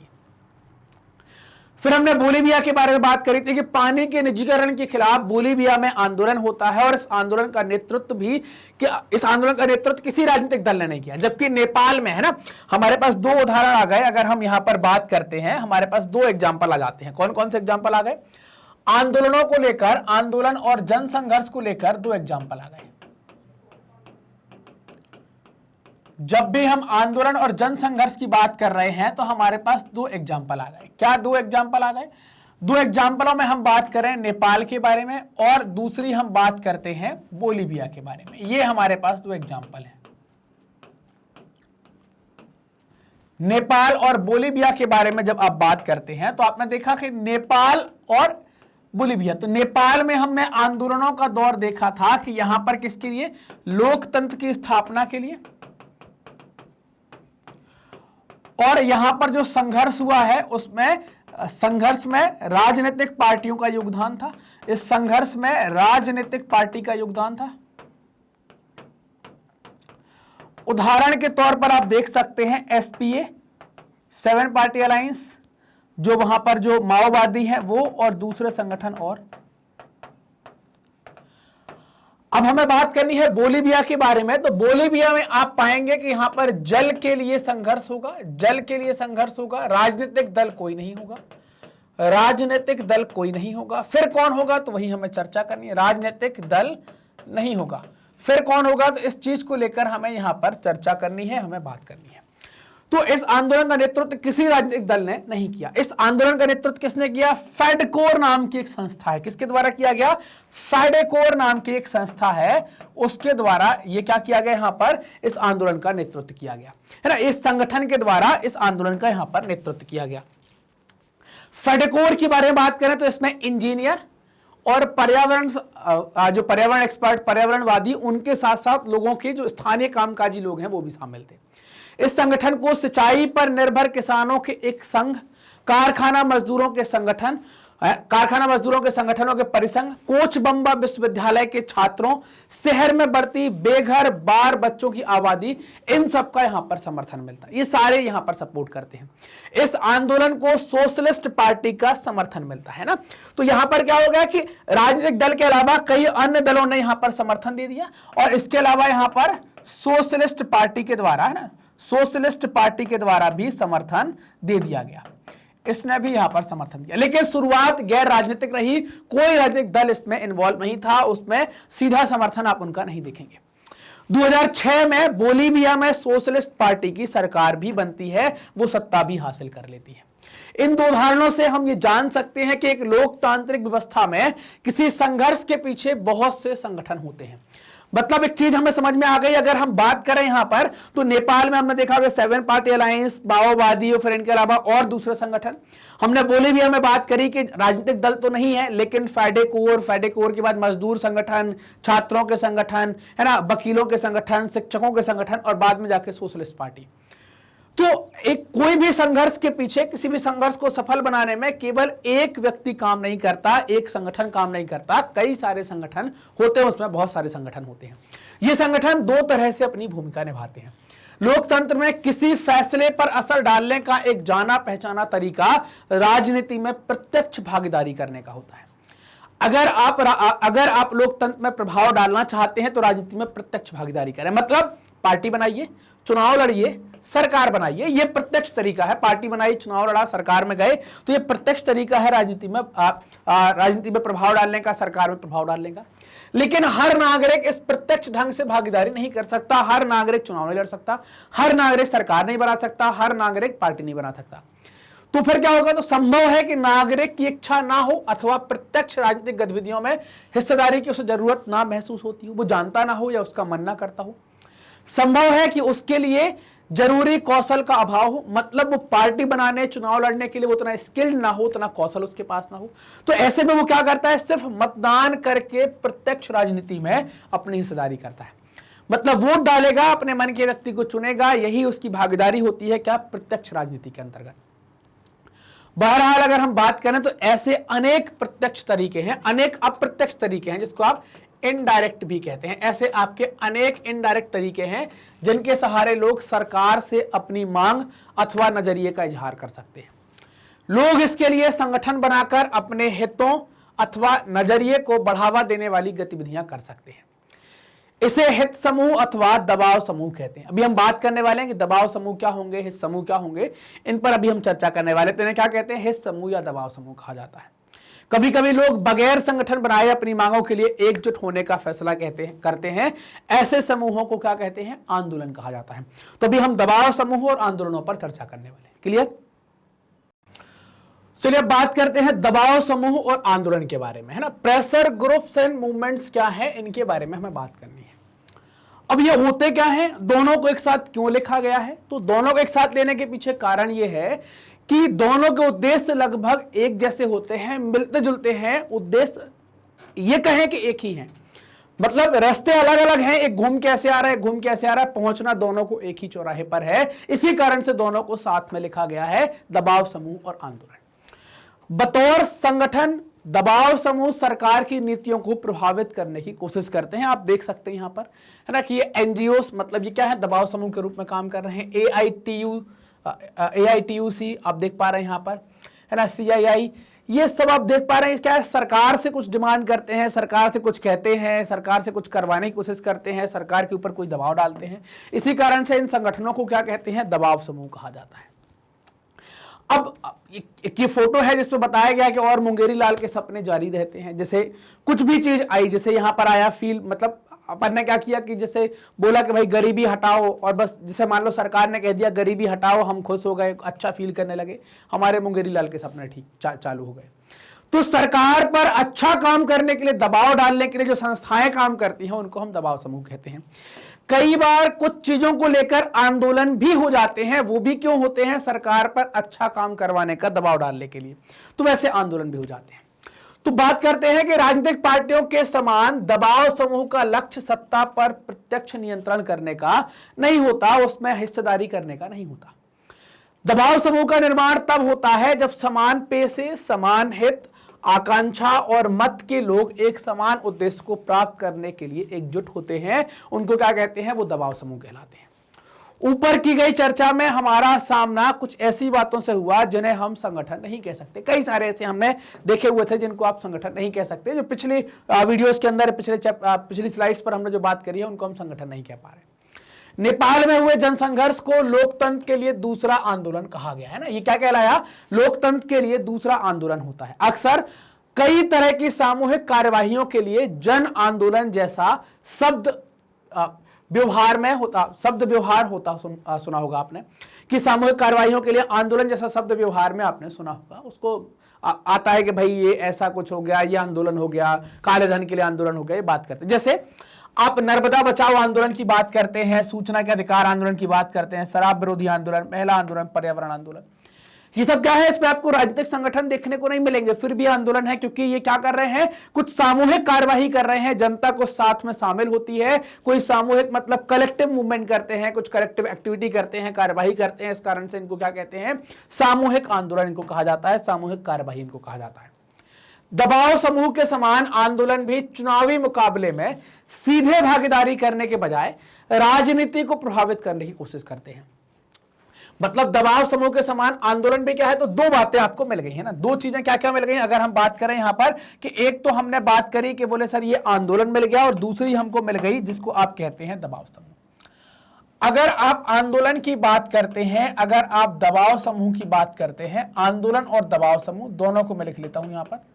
फिर हमने बोलीविया के बारे में बात करी थी कि पानी के निजीकरण के खिलाफ बोलीविया में आंदोलन होता है और इस आंदोलन का नेतृत्व किसी राजनीतिक दल ने नहीं किया, जबकि नेपाल में है ना, हमारे पास 2 उदाहरण आ गए। अगर हम यहां पर बात करते हैं, हमारे पास 2 एग्जाम्पल आ जाते हैं। कौन कौन से एग्जाम्पल आ गए, आंदोलनों को लेकर, आंदोलन और जनसंघर्ष को लेकर 2 एग्जाम्पल आ गए। जब भी हम आंदोलन और जनसंघर्ष की बात कर रहे हैं तो हमारे पास 2 एग्जाम्पल आ गए। क्या 2 एग्जाम्पल आ गए, 2 एग्जाम्पलों में हम बात करें नेपाल के बारे में और दूसरी हम बात करते हैं बोलीविया के बारे में। ये हमारे पास 2 एग्जाम्पल हैं। नेपाल और बोलीविया के बारे में जब आप बात करते हैं तो आपने देखा कि नेपाल और बोलीविया, तो नेपाल में हमने आंदोलनों का दौर देखा था कि यहां पर किसके लिए, लोकतंत्र की स्थापना के लिए, और यहां पर जो संघर्ष हुआ है उसमें संघर्ष में राजनीतिक पार्टियों का योगदान था। इस संघर्ष में राजनीतिक पार्टी का योगदान था। उदाहरण के तौर पर आप देख सकते हैं एसपीए, 7 पार्टी अलायंस, जो वहां पर जो माओवादी है वो, और दूसरे संगठन। और अब हमें बात करनी है बोलीविया के बारे में। तो बोलीविया में आप पाएंगे कि यहां पर जल के लिए संघर्ष होगा, जल के लिए संघर्ष होगा, राजनीतिक दल कोई नहीं होगा, राजनीतिक दल कोई नहीं होगा। फिर कौन होगा, तो वही हमें चर्चा करनी है, राजनीतिक दल नहीं होगा। फिर कौन होगा, तो इस चीज को लेकर हमें यहां पर चर्चा करनी है, हमें बात करनी है। तो इस आंदोलन का नेतृत्व किसी राजनीतिक दल ने नहीं किया। इस आंदोलन का नेतृत्व किसने किया? फेडकोर नाम की एक संस्था है। किसके द्वारा किया गया? फेडकोर नाम की एक संस्था है, उसके द्वारा ये क्या किया गया, यहां पर इस आंदोलन का नेतृत्व किया गया है ना। इस संगठन के द्वारा इस आंदोलन का यहां पर नेतृत्व किया गया। फेडकोर के बारे में बात करें तो इसमें इंजीनियर और पर्यावरण, जो पर्यावरण एक्सपर्ट, पर्यावरणवादी, उनके साथ साथ लोगों के जो स्थानीय कामकाजी लोग हैं वो भी शामिल थे। इस संगठन को सिंचाई पर निर्भर किसानों के एक संघ, कारखाना मजदूरों के संगठन, कारखाना मजदूरों के संगठनों के परिसंघ, कोचबंबा विश्वविद्यालय के छात्रों, शहर में बढ़ती बेघर बार बच्चों की आबादी, इन सब का यहां पर समर्थन मिलता है। ये सारे यहां पर सपोर्ट करते हैं। इस आंदोलन को सोशलिस्ट पार्टी का समर्थन मिलता है ना। तो यहां पर क्या हो गया कि राजनीतिक दल के अलावा कई अन्य दलों ने यहां पर समर्थन दे दिया, और इसके अलावा यहां पर सोशलिस्ट पार्टी के द्वारा, है ना, सोशलिस्ट पार्टी के द्वारा भी समर्थन दे दिया गया। इसने भी यहां पर समर्थन दिया, लेकिन शुरुआत गैर राजनीतिक रही, कोई राजनीतिक दल इसमें इन्वॉल्व नहीं था, उसमें सीधा समर्थन आप उनका नहीं देखेंगे। 2006 में बोलीविया में सोशलिस्ट पार्टी की सरकार भी बनती है, वो सत्ता भी हासिल कर लेती है। इन दो उदाहरणों से हम ये जान सकते हैं कि एक लोकतांत्रिक व्यवस्था में किसी संघर्ष के पीछे बहुत से संगठन होते हैं। मतलब एक चीज हमें समझ में आ गई। अगर हम बात करें यहां पर, तो नेपाल में हमने देखा होगा 7 पार्टी अलायंस, माओवादी और फिर इनके अलावा और दूसरे संगठन। हमने बोलीविया में बात करी कि राजनीतिक दल तो नहीं है, लेकिन फेडेकोर के बाद मजदूर संगठन, छात्रों के संगठन, है ना, वकीलों के संगठन, शिक्षकों के संगठन, और बाद में जाके सोशलिस्ट पार्टी। तो एक कोई भी संघर्ष के पीछे, किसी भी संघर्ष को सफल बनाने में केवल एक व्यक्ति काम नहीं करता, एक संगठन काम नहीं करता, कई सारे संगठन होते हैं, उसमें बहुत सारे संगठन होते हैं। ये संगठन दो तरह से अपनी भूमिका निभाते हैं। लोकतंत्र में किसी फैसले पर असर डालने का एक जाना पहचाना तरीका राजनीति में प्रत्यक्ष भागीदारी करने का होता है। अगर आप लोकतंत्र में प्रभाव डालना चाहते हैं तो राजनीति में प्रत्यक्ष भागीदारी करें। मतलब पार्टी बनाइए, चुनाव लड़िए, सरकार बनाइए, ये प्रत्यक्ष तरीका है। पार्टी बनाई, चुनाव लड़ा, सरकार में गए, तो ये प्रत्यक्ष तरीका है राजनीति में प्रभाव डालने का, सरकार में प्रभाव डालने का। लेकिन हर नागरिक इस प्रत्यक्ष ढंग से भागीदारी नहीं कर सकता। हर नागरिक चुनाव नहीं लड़ सकता, हर नागरिक सरकार नहीं बना सकता, हर नागरिक पार्टी नहीं बना सकता। तो फिर क्या होगा? तो संभव है कि नागरिक की इच्छा ना हो अथवा प्रत्यक्ष राजनीतिक गतिविधियों में हिस्सेदारी की उसे जरूरत ना महसूस होती हो, वो जानता ना हो या उसका मन ना करता हो। संभव है कि उसके लिए जरूरी कौशल का अभाव हो, मतलब वो पार्टी बनाने, चुनाव लड़ने के लिए वो उतना स्किल्ड ना हो, उतना कौशल उसके पास ना हो। तो ऐसे में वो क्या करता है? सिर्फ मतदान करके प्रत्यक्ष राजनीति में अपनी हिस्सेदारी करता है। मतलब वोट डालेगा, अपने मन के व्यक्ति को चुनेगा, यही उसकी भागीदारी होती है क्या? प्रत्यक्ष राजनीति के अंतर्गत। बहरहाल अगर हम बात करें तो ऐसे अनेक प्रत्यक्ष तरीके हैं, अनेक अप्रत्यक्ष तरीके हैं, जिसको आप इनडायरेक्ट भी कहते हैं। ऐसे आपके अनेक इनडायरेक्ट तरीके हैं जिनके सहारे लोग सरकार से अपनी मांग अथवा नजरिए का इजहार कर सकते हैं। लोग इसके लिए संगठन बनाकर अपने हितों अथवा नजरिए को बढ़ावा देने वाली गतिविधियां कर सकते हैं। इसे हित समूह अथवा दबाव समूह कहते हैं। अभी हम बात करने वाले हैं कि दबाव समूह क्या होंगे, हित समूह क्या होंगे, इन पर अभी हम चर्चा करने वाले। तो इन्हें क्या कहते हैं? हित समूह या दबाव समूह कहा जाता है। कभी कभी लोग बगैर संगठन बनाए अपनी मांगों के लिए एकजुट होने का फैसला करते हैं। ऐसे समूहों को क्या कहते हैं? आंदोलन कहा जाता है। तो अभी हम दबाव समूह और आंदोलनों पर चर्चा करने वाले हैं। क्लियर? चलिए अब बात करते हैं दबाव समूह और आंदोलन के बारे में, है ना। प्रेशर ग्रुप्स एंड मूवमेंट्स क्या है, इनके बारे में हमें बात करनी है। अब ये होते क्या है, दोनों को एक साथ क्यों लिखा गया है? तो दोनों को एक साथ लेने के पीछे कारण ये है कि दोनों के उद्देश्य लगभग एक जैसे होते हैं, मिलते जुलते हैं। उद्देश्य ये कहें कि एक ही है, मतलब रास्ते अलग अलग हैं, एक घूम कैसे आ रहा है, घूम कैसे आ रहा है, पहुंचना दोनों को एक ही चौराहे पर है। इसी कारण से दोनों को साथ में लिखा गया है, दबाव समूह और आंदोलन। बतौर संगठन दबाव समूह सरकार की नीतियों को प्रभावित करने की कोशिश करते हैं। आप देख सकते हैं यहां पर, है ना, कि ये एनजीओस, मतलब ये क्या है? दबाव समूह के रूप में काम कर रहे हैं। AITUC आप देख पा रहे हैं यहां पर, है ना, CII, ये सब आप देख पा रहे हैं। क्या है? सरकार से कुछ डिमांड करते हैं, सरकार से कुछ कहते हैं, सरकार से कुछ करवाने की कोशिश करते हैं, सरकार के ऊपर कोई दबाव डालते हैं। इसी कारण से इन संगठनों को क्या कहते हैं? दबाव समूह कहा जाता है। अब ये फोटो है जिसमें बताया गया कि और मुंगेरी लाल के सपने जारी रहते हैं। जैसे कुछ भी चीज आई, जैसे यहां पर आया फील, मतलब अपन ने क्या किया कि जैसे बोला कि भाई गरीबी हटाओ, और बस जैसे मान लो सरकार ने कह दिया गरीबी हटाओ, हम खुश हो गए, अच्छा फील करने लगे, हमारे मुंगेरी लाल के सपने ठीक चालू हो गए। तो सरकार पर अच्छा काम करने के लिए, दबाव डालने के लिए जो संस्थाएं काम करती हैं उनको हम दबाव समूह कहते हैं। कई बार कुछ चीजों को लेकर आंदोलन भी हो जाते हैं, वो भी क्यों होते हैं? सरकार पर अच्छा काम करवाने का दबाव डालने के लिए, तो वैसे आंदोलन भी हो जाते हैं। तो बात करते हैं कि राजनीतिक पार्टियों के समान दबाव समूह का लक्ष्य सत्ता पर प्रत्यक्ष नियंत्रण करने का नहीं होता, उसमें हिस्सेदारी करने का नहीं होता। दबाव समूह का निर्माण तब होता है जब समान पेशे, समान हित, आकांक्षा और मत के लोग एक समान उद्देश्य को प्राप्त करने के लिए एकजुट होते हैं। उनको क्या कहते हैं? वो दबाव समूह कहलाते हैं। ऊपर की गई चर्चा में हमारा सामना कुछ ऐसी बातों से हुआ जिन्हें हम संगठन नहीं कह सकते। कई सारे ऐसे हमने देखे हुए थे जिनको आप संगठन नहीं कह सकते। जो पिछली वीडियोस के अंदर, पिछली स्लाइड्स पर हमने जो बात करी है उनको हम संगठन नहीं कह पा रहे। नेपाल में हुए जनसंघर्ष को लोकतंत्र के लिए दूसरा आंदोलन कहा गया है ना। ये क्या कहलाया? लोकतंत्र के लिए दूसरा आंदोलन होता है। अक्सर कई तरह की सामूहिक कार्यवाहियों के लिए जन आंदोलन जैसा शब्द व्यवहार में होता, शब्द व्यवहार होता सुना होगा आपने कि सामूहिक कार्यवाहियों के लिए आंदोलन जैसा शब्द व्यवहार में आपने सुना होगा। उसको आता है कि भाई ये ऐसा कुछ हो गया, ये आंदोलन हो गया, काले धन के लिए आंदोलन हो गया, ये बात करते हैं। जैसे आप नर्मदा बचाओ आंदोलन की बात करते हैं, सूचना के अधिकार आंदोलन की बात करते हैं, शराब विरोधी आंदोलन, महिला आंदोलन, पर्यावरण आंदोलन, ये सब क्या है? इसमें आपको राजनीतिक संगठन देखने को नहीं मिलेंगे, फिर भी आंदोलन है, क्योंकि ये क्या कर रहे हैं? कुछ सामूहिक कार्यवाही कर रहे हैं, जनता को साथ में शामिल होती है, कोई सामूहिक मतलब कलेक्टिव मूवमेंट करते हैं, कुछ कलेक्टिव एक्टिविटी करते हैं, कार्यवाही करते हैं। इस कारण से इनको क्या कहते हैं? सामूहिक आंदोलन इनको कहा जाता है, सामूहिक कार्यवाही इनको कहा जाता है। दबाव समूह के समान आंदोलन भी चुनावी मुकाबले में सीधे भागीदारी करने के बजाय राजनीति को प्रभावित करने की कोशिश करते हैं। मतलब दबाव समूह के समान आंदोलन भी क्या है? तो दो बातें आपको मिल गई है ना, दो चीजें क्या क्या मिल गई? अगर हम बात करें यहां पर कि एक तो हमने बात करी कि बोले सर ये आंदोलन मिल गया, और दूसरी हमको मिल गई जिसको आप कहते हैं दबाव समूह। अगर आप आंदोलन की बात करते हैं, अगर आप दबाव समूह की बात करते हैं, आंदोलन और दबाव समूह दोनों को मैं लिख लेता हूं यहां पर।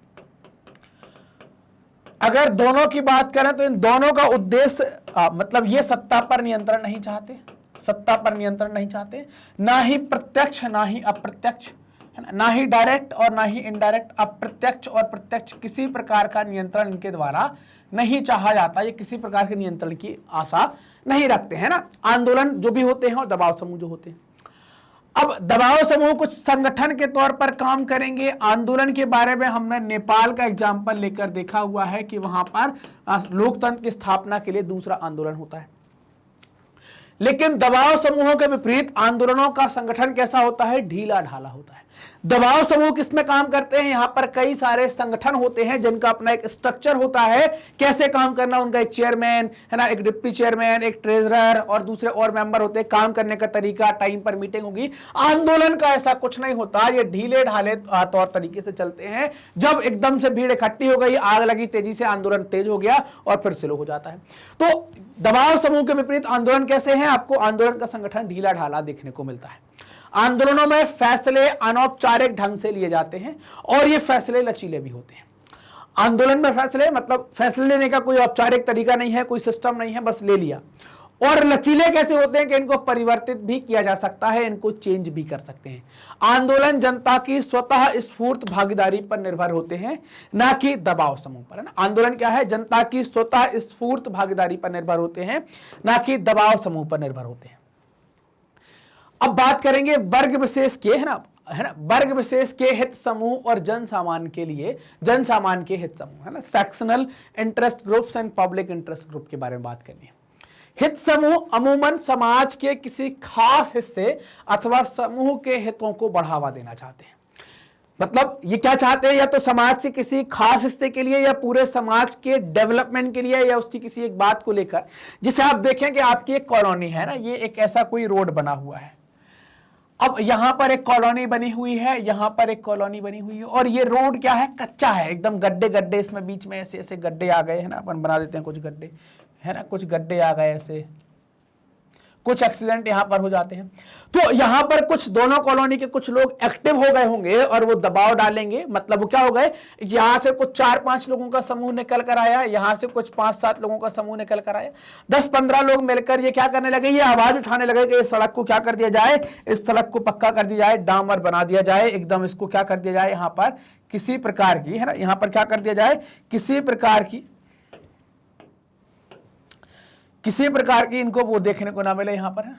अगर दोनों की बात करें तो इन दोनों का उद्देश्य मतलब ये सत्ता पर नियंत्रण नहीं चाहते, सत्ता पर नियंत्रण नहीं चाहते, ना ही प्रत्यक्ष ना ही अप्रत्यक्ष, है ना ही डायरेक्ट और ना ही इनडायरेक्ट, अप्रत्यक्ष और प्रत्यक्ष किसी प्रकार का नियंत्रण इनके द्वारा नहीं चाहा जाता, ये किसी प्रकार के नियंत्रण की आशा नहीं रखते हैं ना आंदोलन जो भी होते हैं और दबाव समूह जो होते हैं। अब दबाव समूह कुछ संगठन के तौर पर काम करेंगे। आंदोलन के बारे में हमने नेपाल का एग्जाम्पल लेकर देखा हुआ है कि वहां पर लोकतंत्र की स्थापना के लिए दूसरा आंदोलन होता है। लेकिन दबाव समूहों के विपरीत आंदोलनों का संगठन कैसा होता है? ढीला ढाला होता है। दबाव समूह किसमें काम करते हैं? यहां पर कई सारे संगठन होते हैं जिनका अपना एक स्ट्रक्चर होता है, कैसे काम करना, उनका एक चेयरमैन है ना, एक डिप्टी चेयरमैन, एक ट्रेजरर और दूसरे और मेंबर होते हैं, काम करने का तरीका, टाइम पर मीटिंग होगी। आंदोलन का ऐसा कुछ नहीं होता, ये ढीले ढाले तौर तरीके से चलते हैं। जब एकदम से भीड़ इकट्ठी हो गई, आग लगी, तेजी से आंदोलन तेज हो गया और फिर स्लो हो जाता है। तो दबाव समूह के विपरीत आंदोलन कैसे हैं? आपको आंदोलन का संगठन ढीला ढाला देखने को मिलता है। आंदोलनों में फैसले अनौपचारिक ढंग से लिए जाते हैं और ये फैसले लचीले भी होते हैं। आंदोलन में फैसले मतलब फैसले लेने का कोई औपचारिक तरीका नहीं है, कोई सिस्टम नहीं है, बस ले लिया। और लचीले कैसे होते हैं कि इनको परिवर्तित भी किया जा सकता है, इनको चेंज भी कर सकते हैं। आंदोलन जनता की स्वतः स्फूर्त भागीदारी पर निर्भर होते हैं, ना कि दबाव समूह पर, है ना। आंदोलन क्या है? जनता की स्वतः स्फूर्त भागीदारी पर निर्भर होते हैं, ना कि दबाव समूह पर निर्भर होते हैं। अब बात करेंगे वर्ग विशेष के, है ना, वर्ग विशेष के हित समूह और जन सामान्य के लिए, जन सामान्य के हित समूह, है ना, sectional interest groups and public interest group के बारे में बात करनी है। हित समूह अमूमन समाज के किसी खास हिस्से अथवा समूह के हितों को बढ़ावा देना चाहते हैं। मतलब ये क्या चाहते हैं? या तो समाज के किसी खास हिस्से के लिए, या पूरे समाज के डेवलपमेंट के लिए, या उसकी किसी एक बात को लेकर। जिसे आप देखें कि आपकी एक कॉलोनी है ना, ये एक ऐसा कोई रोड बना हुआ है। अब यहां पर एक कॉलोनी बनी हुई है, यहां पर एक कॉलोनी बनी हुई है, और ये रोड क्या है? कच्चा है, एकदम गड्ढे गड्ढे, इसमें बीच में ऐसे ऐसे गड्ढे आ गए, है ना। अपन बना देते हैं कुछ गड्ढे, है ना, कुछ गड्ढे आ गए ऐसे, कुछ एक्सीडेंट यहां पर हो जाते हैं। तो यहां पर कुछ दोनों कॉलोनी के कुछ लोग एक्टिव हो गए होंगे और वो दबाव डालेंगे, मतलब वो क्या हो गए, यहां से कुछ 4-5 लोगों का समूह निकल कर आया, यहां से कुछ 5-7 लोगों का समूह निकल कर आया, 10-15 लोग मिलकर ये क्या करने लगे, ये आवाज उठाने लगे कि इस सड़क को क्या कर दिया जाए, इस सड़क को पक्का कर दिया जाए, डामर बना दिया जाए, एकदम इसको क्या कर दिया जाए, यहां पर किसी प्रकार की, है ना, यहां पर क्या कर दिया जाए, किसी प्रकार की इनको वो देखने को ना मिले, यहां पर है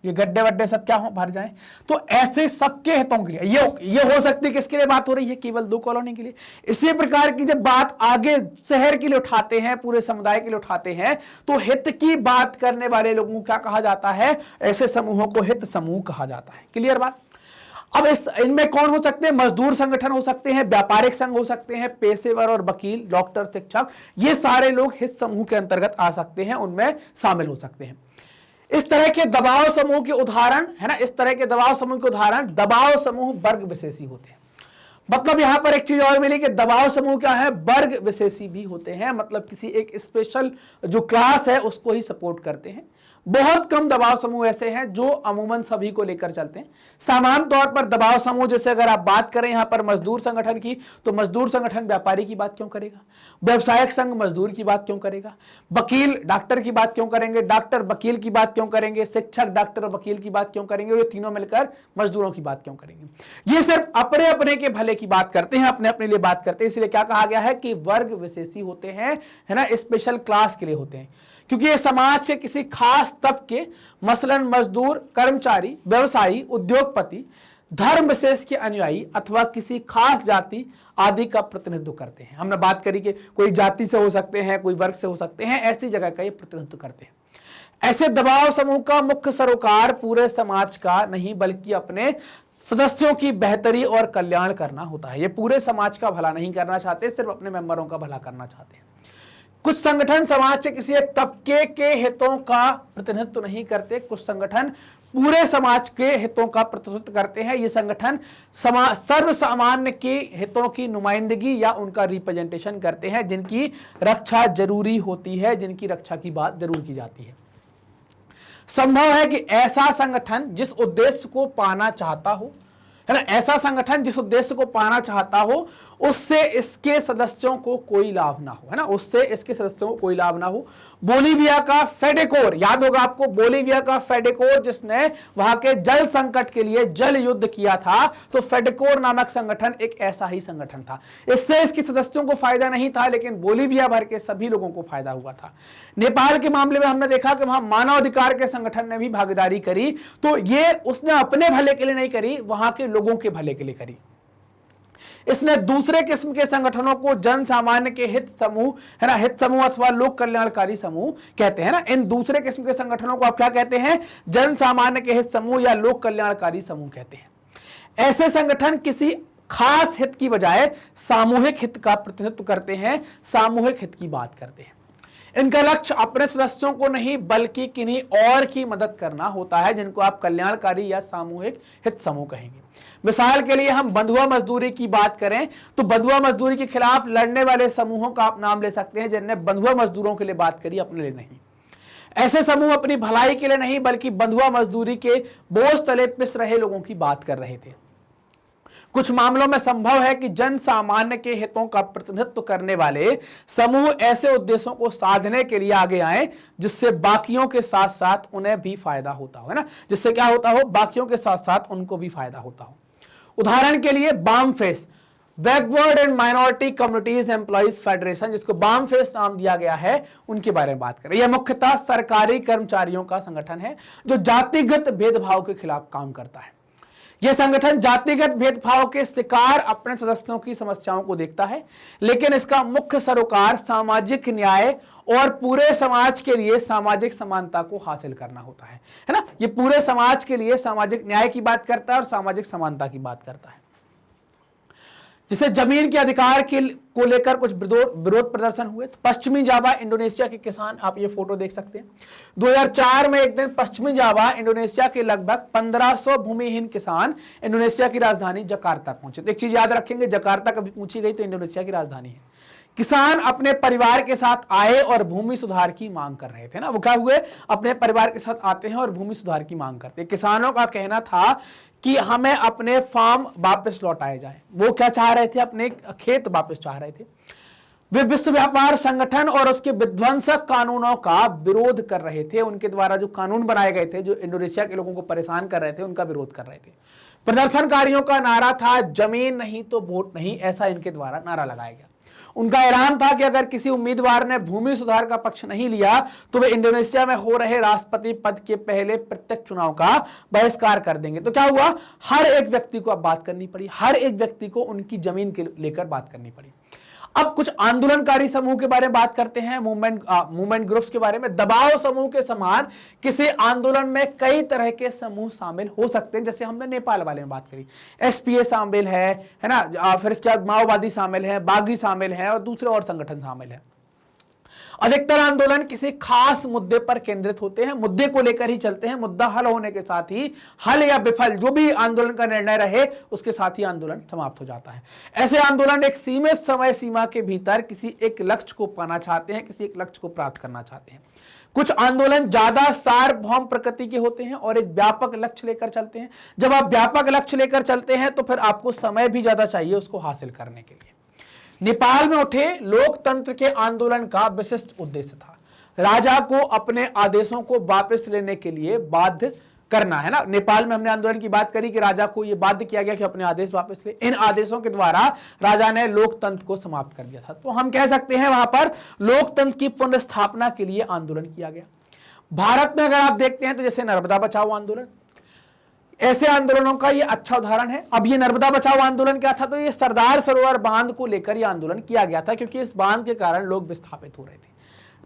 ये गड्ढे वड्ढे सब क्या हो, भर जाएं। तो ऐसे सबके हितों के लिए ये हो सकती है, किसके लिए बात हो रही है, केवल 2 कॉलोनी के लिए। इसी प्रकार की जब बात आगे शहर के लिए उठाते हैं, पूरे समुदाय के लिए उठाते हैं, तो हित की बात करने वाले लोगों को क्या कहा जाता है, ऐसे समूहों को हित समूह कहा जाता है। क्लियर बात। अब इनमें कौन हो सकते हैं, मजदूर संगठन हो सकते हैं, व्यापारिक संघ हो सकते हैं, पेशेवर और वकील, डॉक्टर, शिक्षक, ये सारे लोग हित समूह के अंतर्गत आ सकते हैं, उनमें शामिल हो सकते हैं। इस तरह के दबाव समूह के उदाहरण, है ना, इस तरह के दबाव समूह के उदाहरण दबाव समूह वर्ग विशेषी होते हैं। मतलब यहां पर एक चीज और मिली कि दबाव समूह क्या है, वर्ग विशेषी भी होते हैं, मतलब किसी एक स्पेशल जो क्लास है उसको ही सपोर्ट करते हैं। बहुत कम दबाव समूह ऐसे हैं जो अमूमन सभी को लेकर चलते हैं। सामान्य तौर पर दबाव समूह, जैसे अगर आप बात करें यहां पर मजदूर संगठन की, तो मजदूर संगठन व्यापारी की बात क्यों करेगा, व्यवसायिक संघ मजदूर की बात क्यों करेगा, वकील डॉक्टर की बात क्यों करेंगे, डॉक्टर वकील की बात क्यों करेंगे, शिक्षक डॉक्टर और वकील की बात क्यों करेंगे, ये तीनों मिलकर मजदूरों की बात क्यों करेंगे। ये सिर्फ अपने अपने के भले की बात करते हैं, अपने अपने लिए बात करते हैं, इसलिए क्या कहा गया है कि वर्ग विशेषी होते हैं, है ना, स्पेशल क्लास के लिए होते हैं, क्योंकि ये समाज से किसी खास तबके, मसलन मजदूर, कर्मचारी, व्यवसायी, उद्योगपति, धर्म विशेष के अनुयायी अथवा किसी खास जाति आदि का प्रतिनिधित्व करते हैं। हमने बात करी कि कोई जाति से हो सकते हैं, कोई वर्ग से हो सकते हैं, ऐसी जगह का ये प्रतिनिधित्व करते हैं। ऐसे दबाव समूह का मुख्य सरोकार पूरे समाज का नहीं बल्कि अपने सदस्यों की बेहतरी और कल्याण करना होता है। ये पूरे समाज का भला नहीं करना चाहते, सिर्फ अपने मेंबरों का भला करना चाहते हैं। कुछ संगठन समाज से किसी एक तबके के हितों का प्रतिनिधित्व नहीं करते, कुछ संगठन पूरे समाज के हितों का प्रतिनिधित्व करते हैं। ये संगठन सर्व सामान्य के हितों की नुमाइंदगी या उनका रिप्रेजेंटेशन करते हैं, जिनकी रक्षा जरूरी होती है, जिनकी रक्षा की बात जरूर की जाती है। संभव है कि ऐसा संगठन जिस उद्देश्य को पाना चाहता हो, है ना, ऐसा संगठन जिस उद्देश्य को पाना चाहता हो उससे इसके सदस्यों को कोई लाभ ना हो, है ना, उससे इसके सदस्यों को कोई लाभ ना हो। बोलीविया का फेडेकोर, याद होगा आपको, बोलीविया का फेडेकोर जिसने वहां के जल संकट के लिए जल युद्ध किया था, तो फेडेकोर नामक संगठन एक ऐसा ही संगठन था। इससे इसके सदस्यों को फायदा नहीं था, लेकिन बोलीविया भर के सभी लोगों को फायदा हुआ था। नेपाल के मामले में हमने देखा कि वहां मानव अधिकार के संगठन ने भी भागीदारी करी, तो ये उसने अपने भले के लिए नहीं करी, वहां के लोगों के भले के लिए करी। इसने दूसरे किस्म के संगठनों को जन सामान्य के हित समूह, है ना, हित समूह अथवा लोक कल्याणकारी समूह कहते हैं ना। इन दूसरे किस्म के संगठनों को आप क्या कहते हैं, जन सामान्य के हित समूह या लोक कल्याणकारी समूह कहते हैं। ऐसे संगठन किसी खास हित की बजाय सामूहिक हित का प्रतिनिधित्व करते हैं, सामूहिक हित की बात करते हैं। इनका लक्ष्य अपने सदस्यों को नहीं बल्कि किन्हीं और की मदद करना होता है, जिनको आप कल्याणकारी या सामूहिक हित समूह कहेंगे। मिसाल के लिए हम बंधुआ मजदूरी की बात करें तो बंधुआ मजदूरी के खिलाफ लड़ने वाले समूहों का आप नाम ले सकते हैं, जिनने बंधुआ मजदूरों के लिए बात करी, अपने लिए नहीं। ऐसे समूह अपनी भलाई के लिए नहीं बल्कि बंधुआ मजदूरी के बोझ तले पिस रहे लोगों की बात कर रहे थे। कुछ मामलों में संभव है कि जन सामान्य के हितों का प्रतिनिधित्व करने वाले समूह ऐसे उद्देश्यों को साधने के लिए आगे आए जिससे बाकियों के साथ साथ उन्हें भी फायदा होता हो, है ना, जिससे क्या होता हो, बाकियों के साथ साथ उनको भी फायदा होता हो। उदाहरण के लिए BAMCEF, backward and minority communities employees federation, जिसको बामफेस नाम दिया गया है, उनके बारे में बात करें। यह मुख्यतः सरकारी कर्मचारियों का संगठन है जो जातिगत भेदभाव के खिलाफ काम करता है। यह संगठन जातिगत भेदभाव के शिकार अपने सदस्यों की समस्याओं को देखता है, लेकिन इसका मुख्य सरोकार सामाजिक न्याय और पूरे समाज के लिए सामाजिक समानता को हासिल करना होता है ना। यह पूरे समाज के लिए सामाजिक न्याय की बात करता है और सामाजिक समानता की बात करता है। जिसे जमीन के अधिकार को लेकर कुछ विरोध प्रदर्शन हुए। तो पश्चिमी जावा इंडोनेशिया के किसान, आप ये फोटो देख सकते हैं, 2004 में एक दिन पश्चिमी जावा इंडोनेशिया के लगभग 1500 भूमिहीन किसान इंडोनेशिया की राजधानी जकार्ता पहुंचे। तो एक चीज याद रखेंगे, जकार्ता कभी पूछी गई तो इंडोनेशिया की राजधानी है। किसान अपने परिवार के साथ आए और भूमि सुधार की मांग कर रहे थे ना। वो क्या हुए, अपने परिवार के साथ आते हैं और भूमि सुधार की मांग करते हैं। किसानों का कहना था कि हमें अपने फार्म वापस लौटाए जाए। वो क्या चाह रहे थे, अपने खेत वापस चाह रहे थे। वे विश्व व्यापार संगठन और उसके विध्वंसक कानूनों का विरोध कर रहे थे। उनके द्वारा जो कानून बनाए गए थे, जो इंडोनेशिया के लोगों को परेशान कर रहे थे, उनका विरोध कर रहे थे। प्रदर्शनकारियों का नारा था जमीन नहीं तो वोट नहीं, ऐसा इनके द्वारा नारा लगाया गया। उनका ऐलान था कि अगर किसी उम्मीदवार ने भूमि सुधार का पक्ष नहीं लिया तो वे इंडोनेशिया में हो रहे राष्ट्रपति पद के पहले प्रत्यक्ष चुनाव का बहिष्कार कर देंगे। तो क्या हुआ, हर एक व्यक्ति को अब बात करनी पड़ी, हर एक व्यक्ति को उनकी जमीन के लेकर बात करनी पड़ी। अब कुछ आंदोलनकारी समूह के बारे में बात करते हैं, मूवमेंट ग्रुप्स के बारे में। दबाव समूह के समान किसी आंदोलन में कई तरह के समूह शामिल हो सकते हैं, जैसे हमने नेपाल वाले में बात करी, एसपीए शामिल है ना, फिर इसके बाद माओवादी शामिल है, बागी शामिल है और दूसरे और संगठन शामिल है। अधिकतर आंदोलन किसी खास मुद्दे पर केंद्रित होते हैं, मुद्दे को लेकर ही चलते हैं। मुद्दा हल होने के साथ ही, हल या विफल जो भी आंदोलन का निर्णय रहे, उसके साथ ही आंदोलन समाप्त हो जाता है। ऐसे आंदोलन एक सीमित समय सीमा के भीतर किसी एक लक्ष्य को पाना चाहते हैं, किसी एक लक्ष्य को प्राप्त करना चाहते हैं। कुछ आंदोलन ज्यादा सार्वभौम प्रकृति के होते हैं और एक व्यापक लक्ष्य लेकर चलते हैं। जब आप व्यापक लक्ष्य लेकर चलते हैं तो फिर आपको समय भी ज्यादा चाहिए उसको हासिल करने के लिए। नेपाल में उठे लोकतंत्र के आंदोलन का विशिष्ट उद्देश्य था राजा को अपने आदेशों को वापस लेने के लिए बाध्य करना, है ना। नेपाल में हमने आंदोलन की बात करी कि राजा को यह बाध्य किया गया कि अपने आदेश वापस ले। इन आदेशों के द्वारा राजा ने लोकतंत्र को समाप्त कर दिया था। तो हम कह सकते हैं वहां पर लोकतंत्र की पुनर्स्थापना के लिए आंदोलन किया गया। भारत में अगर आप देखते हैं तो जैसे नर्मदा बचाओ आंदोलन, ऐसे आंदोलनों का ये अच्छा उदाहरण है। अब ये नर्मदा बचाओ आंदोलन क्या था, तो ये सरदार सरोवर बांध को लेकर ये आंदोलन किया गया था, क्योंकि इस बांध के कारण लोग विस्थापित हो रहे थे।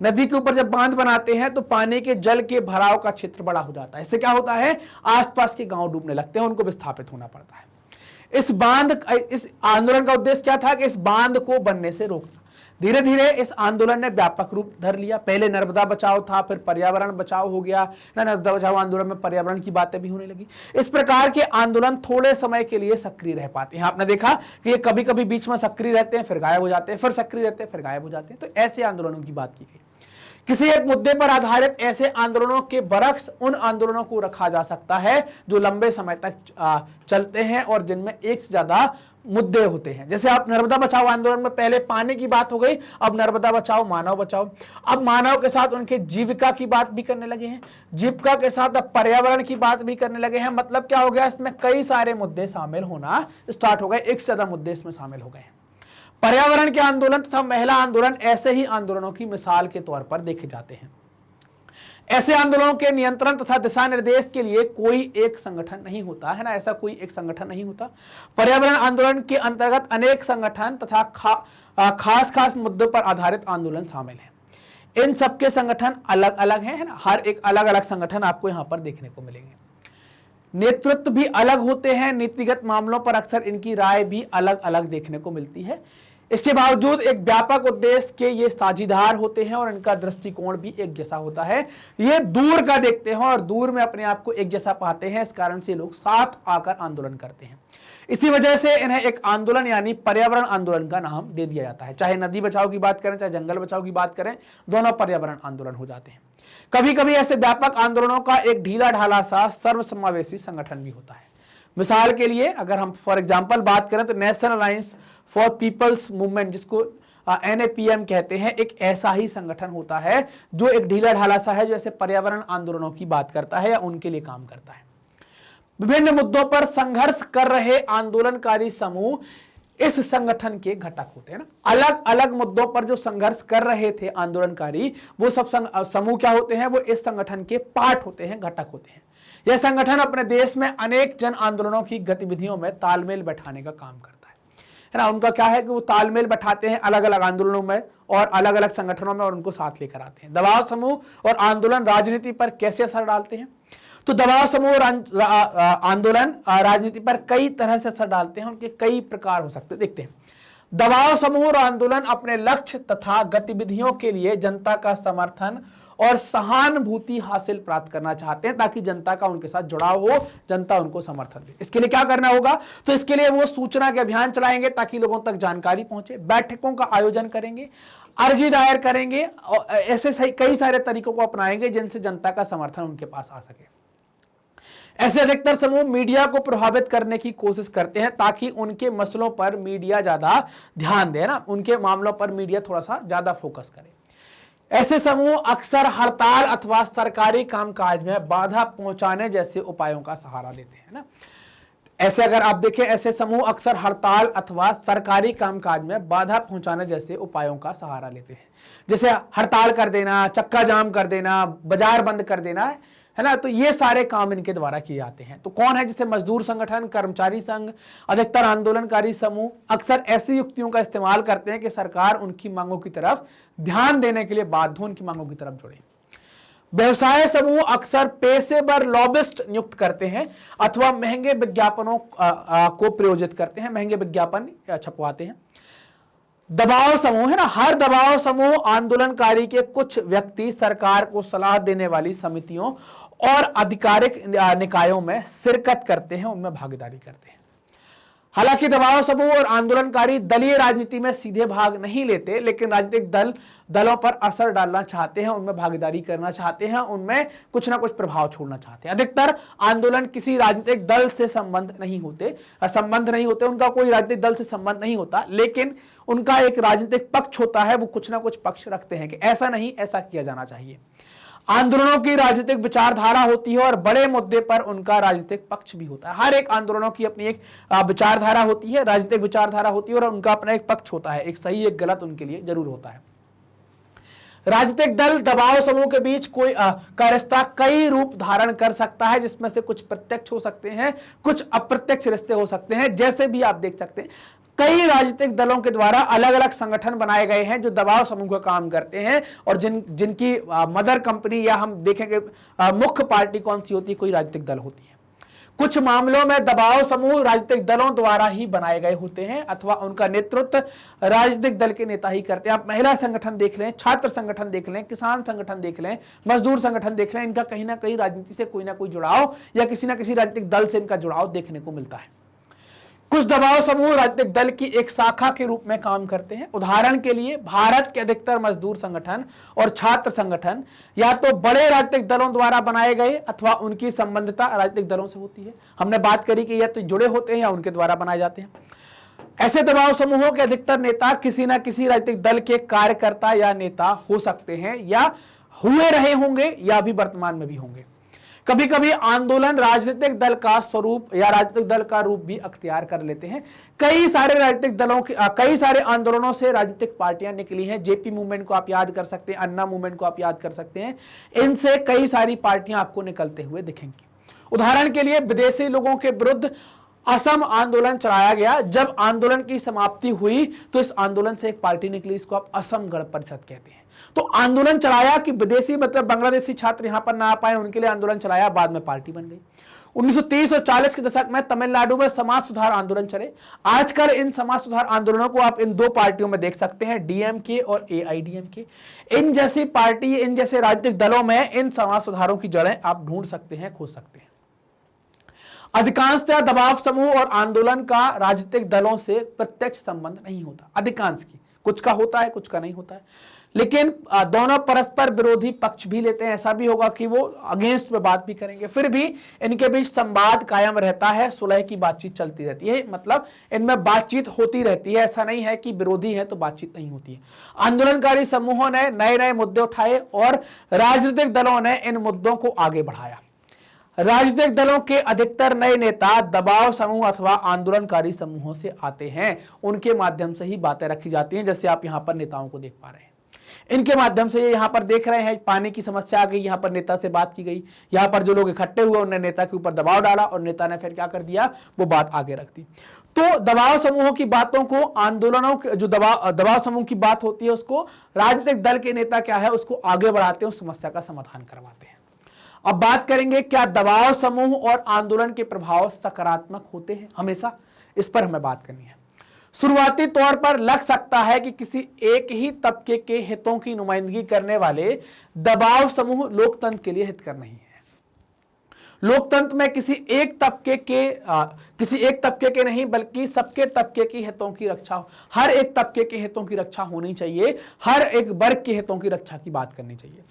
नदी के ऊपर जब बांध बनाते हैं तो पानी के जल के भराव का क्षेत्र बड़ा हो जाता है। इससे क्या होता है, आसपास के गांव डूबने लगते हैं, उनको विस्थापित होना पड़ता है। इस आंदोलन का उद्देश्य क्या था कि इस बांध को बनने से रोकना। धीरे धीरे इस आंदोलन ने व्यापक रूप धर लिया। पहले नर्मदा बचाओ था, फिर पर्यावरण बचाओ हो गया ना। नर्मदा बचाओ आंदोलन में पर्यावरण की बातें भी होने लगी। इस प्रकार के आंदोलन थोड़े समय के लिए सक्रिय रह पाते हैं। आपने देखा कि ये कभी कभी बीच में सक्रिय रहते हैं, फिर गायब हो जाते हैं, फिर सक्रिय रहते हैं, फिर गायब हो जाते हैं। तो ऐसे आंदोलनों की बात की गई। किसी एक मुद्दे पर आधारित ऐसे आंदोलनों के बरक्स उन आंदोलनों को रखा जा सकता है जो लंबे समय तक चलते हैं और जिनमें एक से ज्यादा मुद्दे होते हैं। जैसे आप नर्मदा बचाओ आंदोलन में पहले पानी की बात हो गई, अब नर्मदा बचाओ मानव बचाओ। अब मानव के साथ उनके जीविका की बात भी करने लगे हैं, जीविका के साथ अब पर्यावरण की बात भी करने लगे हैं। मतलब क्या हो गया, इसमें कई सारे मुद्दे शामिल होना स्टार्ट हो गए, एक से ज्यादा मुद्दे इसमें शामिल हो गए हैं। पर्यावरण के आंदोलन तथा महिला आंदोलन ऐसे ही आंदोलनों की मिसाल के तौर पर देखे जाते हैं। ऐसे आंदोलनों के नियंत्रण तथा दिशा निर्देश के लिए कोई एक संगठन नहीं होता है ना, ऐसा कोई एक संगठन नहीं होता। पर्यावरण आंदोलन के अंतर्गत अनेक संगठन तथा खास मुद्दों पर आधारित आंदोलन शामिल हैं। इन सबके संगठन अलग अलग हैं, है ना। हर एक अलग अलग संगठन आपको यहां पर देखने को मिलेंगे। नेतृत्व भी अलग होते हैं, नीतिगत मामलों पर अक्सर इनकी राय भी अलग अलग देखने को मिलती है। इसके बावजूद एक व्यापक उद्देश्य के ये साझीदार होते हैं और इनका दृष्टिकोण भी एक जैसा होता है। ये दूर का देखते हैं और दूर में अपने आप को एक जैसा पाते हैं। इस कारण से लोग साथ आकर आंदोलन करते हैं। इसी वजह से इन्हें एक आंदोलन यानी पर्यावरण आंदोलन का नाम दे दिया जाता है। चाहे नदी बचाओ की बात करें, चाहे जंगल बचाओ की बात करें, दोनों पर्यावरण आंदोलन हो जाते हैं। कभी कभी ऐसे व्यापक आंदोलनों का एक ढीला ढाला सा सर्वसमावेशी संगठन भी होता है। मिसाल के लिए अगर हम फॉर एग्जांपल बात करें तो national alliance for people's movement, जिसको NAPM कहते हैं, एक ऐसा ही संगठन होता है जो एक ढीला ढाला सा है, जो ऐसे पर्यावरण आंदोलनों की बात करता है या उनके लिए काम करता है। विभिन्न मुद्दों पर संघर्ष कर रहे आंदोलनकारी समूह इस संगठन के घटक होते हैं ना। अलग अलग मुद्दों पर जो संघर्ष कर रहे थे आंदोलनकारी, वो सब समूह क्या होते हैं, वो इस संगठन के पार्ट होते हैं, घटक होते हैं। यह संगठन अपने देश में अनेक जन आंदोलनों की गतिविधियों में तालमेल बैठाने का काम करता है ना। उनका क्या है कि वो तालमेल बैठाते हैं अलग अलग आंदोलनों में और अलग अलग संगठनों में और उनको साथ लेकर आते हैं। दबाव समूह और आंदोलन राजनीति पर कैसे असर डालते हैं, तो दबाव समूह और आंदोलन राजनीति पर कई तरह से असर डालते हैं, उनके कई प्रकार हो सकते हैं। देखते हैं, दबाव समूह और आंदोलन अपने लक्ष्य तथा गतिविधियों के लिए जनता का समर्थन और सहानुभूति हासिल प्राप्त करना चाहते हैं, ताकि जनता का उनके साथ जुड़ाव हो, जनता उनको समर्थन दे। इसके लिए क्या करना होगा? तो इसके लिए वो सूचना के अभियान चलाएंगे ताकि लोगों तक जानकारी पहुंचे, बैठकों का आयोजन करेंगे, अर्जी दायर करेंगे, और ऐसे कई सारे तरीकों को अपनाएंगे जिनसे जनता का समर्थन उनके पास आ सके। ऐसे अधिकतर समूह मीडिया को प्रभावित करने की कोशिश करते हैं ताकि उनके मसलों पर मीडिया ज्यादा ध्यान दे, ना, उनके मामलों पर मीडिया थोड़ा सा ज्यादा फोकस करे। ऐसे समूह अक्सर हड़ताल अथवा सरकारी कामकाज में बाधा पहुंचाने जैसे उपायों का सहारा लेते हैं, ना। ऐसे अगर आप देखें, ऐसे समूह अक्सर हड़ताल अथवा सरकारी कामकाज में बाधा पहुंचाने जैसे उपायों का सहारा लेते हैं, जैसे हड़ताल कर देना, चक्का जाम कर देना, बाजार बंद कर देना, है ना। तो ये सारे काम इनके द्वारा किए जाते हैं। तो कौन है? जैसे मजदूर संगठन, कर्मचारी संघ, अधिकतर आंदोलनकारी समूह अक्सर ऐसी युक्तियों का इस्तेमाल करते हैं कि सरकार उनकी मांगों की तरफ ध्यान देने के लिए बाध्य हो, उनकी मांगों की तरफ जुड़े। व्यवसाय समूह अक्सर पेशेवर लॉबिस्ट नियुक्त करते हैं अथवा महंगे विज्ञापनों को प्रयोजित करते हैं, महंगे विज्ञापन छपवाते हैं। दबाव समूह, है ना, हर दबाव समूह आंदोलनकारी के कुछ व्यक्ति सरकार को सलाह देने वाली समितियों और आधिकारिक निकायों में शिरकत करते हैं, उनमें भागीदारी करते हैं। हालांकि दबाव समूह और आंदोलनकारी दलीय राजनीति में सीधे भाग नहीं लेते, लेकिन राजनीतिक दलों पर असर डालना चाहते हैं, उनमें भागीदारी करना चाहते हैं, उनमें कुछ ना कुछ प्रभाव छोड़ना चाहते हैं। अधिकतर आंदोलन किसी राजनीतिक दल से संबंध नहीं होते, उनका कोई राजनीतिक दल से संबंध नहीं होता, लेकिन उनका एक राजनीतिक पक्ष होता है, वो कुछ ना कुछ पक्ष रखते हैं कि ऐसा नहीं, ऐसा किया जाना चाहिए। आंदोलनों की राजनीतिक विचारधारा होती है और बड़े मुद्दे पर उनका राजनीतिक पक्ष भी होता है। हर एक आंदोलनों की अपनी एक विचारधारा होती है, राजनीतिक विचारधारा होती है, और उनका अपना एक पक्ष होता है, एक सही एक गलत उनके लिए जरूर होता है। राजनीतिक दल दबाव समूह के बीच कोई का रिश्ता कई रूप धारण कर सकता है, जिसमें से कुछ प्रत्यक्ष हो सकते हैं, कुछ अप्रत्यक्ष रिश्ते हो सकते हैं। जैसे भी आप देख सकते हैं, कई राजनीतिक दलों के द्वारा अलग अलग संगठन बनाए गए हैं जो दबाव समूह का काम करते हैं, और जिनकी मदर कंपनी या हम देखेंगे मुख्य पार्टी कौन सी होती है, कोई राजनीतिक दल होती है। कुछ मामलों में दबाव समूह राजनीतिक दलों द्वारा ही बनाए गए होते हैं अथवा उनका नेतृत्व राजनीतिक दल के नेता ही करते हैं। आप महिला संगठन देख लें, छात्र संगठन देख लें, किसान संगठन देख लें, मजदूर संगठन देख लें, इनका कहीं ना कहीं राजनीति से कोई ना कोई जुड़ाव या किसी ना किसी राजनीतिक दल से इनका जुड़ाव देखने को मिलता है। कुछ दबाव समूह राजनीतिक दल की एक शाखा के रूप में काम करते हैं। उदाहरण के लिए भारत के अधिकतर मजदूर संगठन और छात्र संगठन या तो बड़े राजनीतिक दलों द्वारा बनाए गए अथवा उनकी संबंधिता राजनीतिक दलों से होती है। हमने बात करी कि या तो जुड़े होते हैं या उनके द्वारा बनाए जाते हैं। ऐसे दबाव समूहों के अधिकतर नेता किसी न किसी राजनीतिक दल के कार्यकर्ता या नेता हो सकते हैं, या हुए रहे होंगे, या अभी वर्तमान में भी होंगे। कभी कभी आंदोलन राजनीतिक दल का स्वरूप या राजनीतिक दल का रूप भी अख्तियार कर लेते हैं। कई सारे राजनीतिक दलों के कई सारे आंदोलनों से राजनीतिक पार्टियां निकली हैं। जेपी मूवमेंट को आप याद कर सकते हैं, अन्ना मूवमेंट को आप याद कर सकते हैं। इनसे कई सारी पार्टियां आपको निकलते हुए दिखेंगी। उदाहरण के लिए विदेशी लोगों के विरुद्ध असम आंदोलन चलाया गया। जब आंदोलन की समाप्ति हुई तो इस आंदोलन से एक पार्टी निकली, इसको आप असम गण परिषद कहते हैं। तो आंदोलन चलाया कि विदेशी मतलब बांग्लादेशी छात्र यहां पर ना आ पाए, उनके लिए आंदोलन चलाया, बाद में पार्टी बन गई। 1930 और 40 के दशक में तमिलनाडु में समाज सुधार आंदोलन चले। आजकल इन समाज सुधार आंदोलनों को आप इन दो पार्टियों में देख सकते हैं, डीएमके और एआईडीएमके। इन जैसी पार्टी, इन जैसे राजनीतिक दलों में इन समाज सुधारों की जड़ें आप ढूंढ सकते हैं, खोज सकते हैं। अधिकांशतः दबाव समूह और आंदोलन का राजनीतिक दलों से प्रत्यक्ष संबंध नहीं होता। अधिकांश की, कुछ का होता है, कुछ का नहीं होता है, लेकिन दोनों परस्पर विरोधी पक्ष भी लेते हैं। ऐसा भी होगा कि वो अगेंस्ट में बात भी करेंगे, फिर भी इनके बीच संवाद कायम रहता है, सुलह की बातचीत चलती रहती है, मतलब इनमें बातचीत होती रहती है। ऐसा नहीं है कि विरोधी है तो बातचीत नहीं होती है। आंदोलनकारी समूहों ने नए नए मुद्दे उठाए और राजनीतिक दलों ने इन मुद्दों को आगे बढ़ाया। राजनीतिक दलों के अधिकतर नए नेता दबाव समूह अथवा आंदोलनकारी समूहों से आते हैं, उनके माध्यम से ही बातें रखी जाती हैं। जैसे आप यहां पर नेताओं को देख पा रहे हैं, इनके माध्यम से यहां पर देख रहे हैं, पानी की समस्या आ गई, यहां पर नेता से बात की गई, यहां पर जो लोग इकट्ठे हुए उन्होंने नेता के ऊपर दबाव डाला और नेता ने फिर क्या कर दिया, वो बात आगे रख दी। तो दबाव समूहों की बातों को, आंदोलनों के जो दबाव समूह की बात होती है उसको राजनीतिक दल के नेता क्या है उसको आगे बढ़ाते हैं, उस समस्या का समाधान करवाते हैं। अब बात करेंगे क्या दबाव समूह और आंदोलन के प्रभाव सकारात्मक होते हैं हमेशा, इस पर हमें बात करनी है। शुरुआती तौर पर लग सकता है कि किसी एक ही तबके के हितों की नुमाइंदगी करने वाले दबाव समूह लोकतंत्र के लिए हितकर नहीं है। लोकतंत्र में किसी एक तबके के नहीं बल्कि सबके तबके के हितों की रक्षा, हर एक तबके के हितों की रक्षा होनी चाहिए, हर एक वर्ग के हितों की रक्षा की बात करनी चाहिए।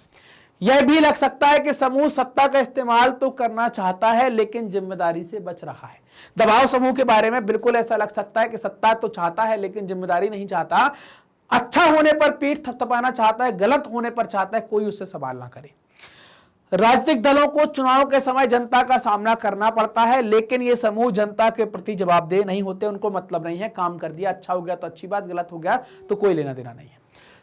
यह भी लग सकता है कि समूह सत्ता का इस्तेमाल तो करना चाहता है लेकिन जिम्मेदारी से बच रहा है। दबाव समूह के बारे में बिल्कुल ऐसा लग सकता है कि सत्ता तो चाहता है लेकिन जिम्मेदारी नहीं चाहता, अच्छा होने पर पीठ थपथपाना चाहता है, गलत होने पर चाहता है कोई उससे सवाल ना करे। राजनीतिक दलों को चुनाव के समय जनता का सामना करना पड़ता है लेकिन ये समूह जनता के प्रति जवाबदेह नहीं होते, उनको मतलब नहीं है, काम कर दिया, अच्छा हो गया तो अच्छी बात, गलत हो गया तो कोई लेना देना नहीं है।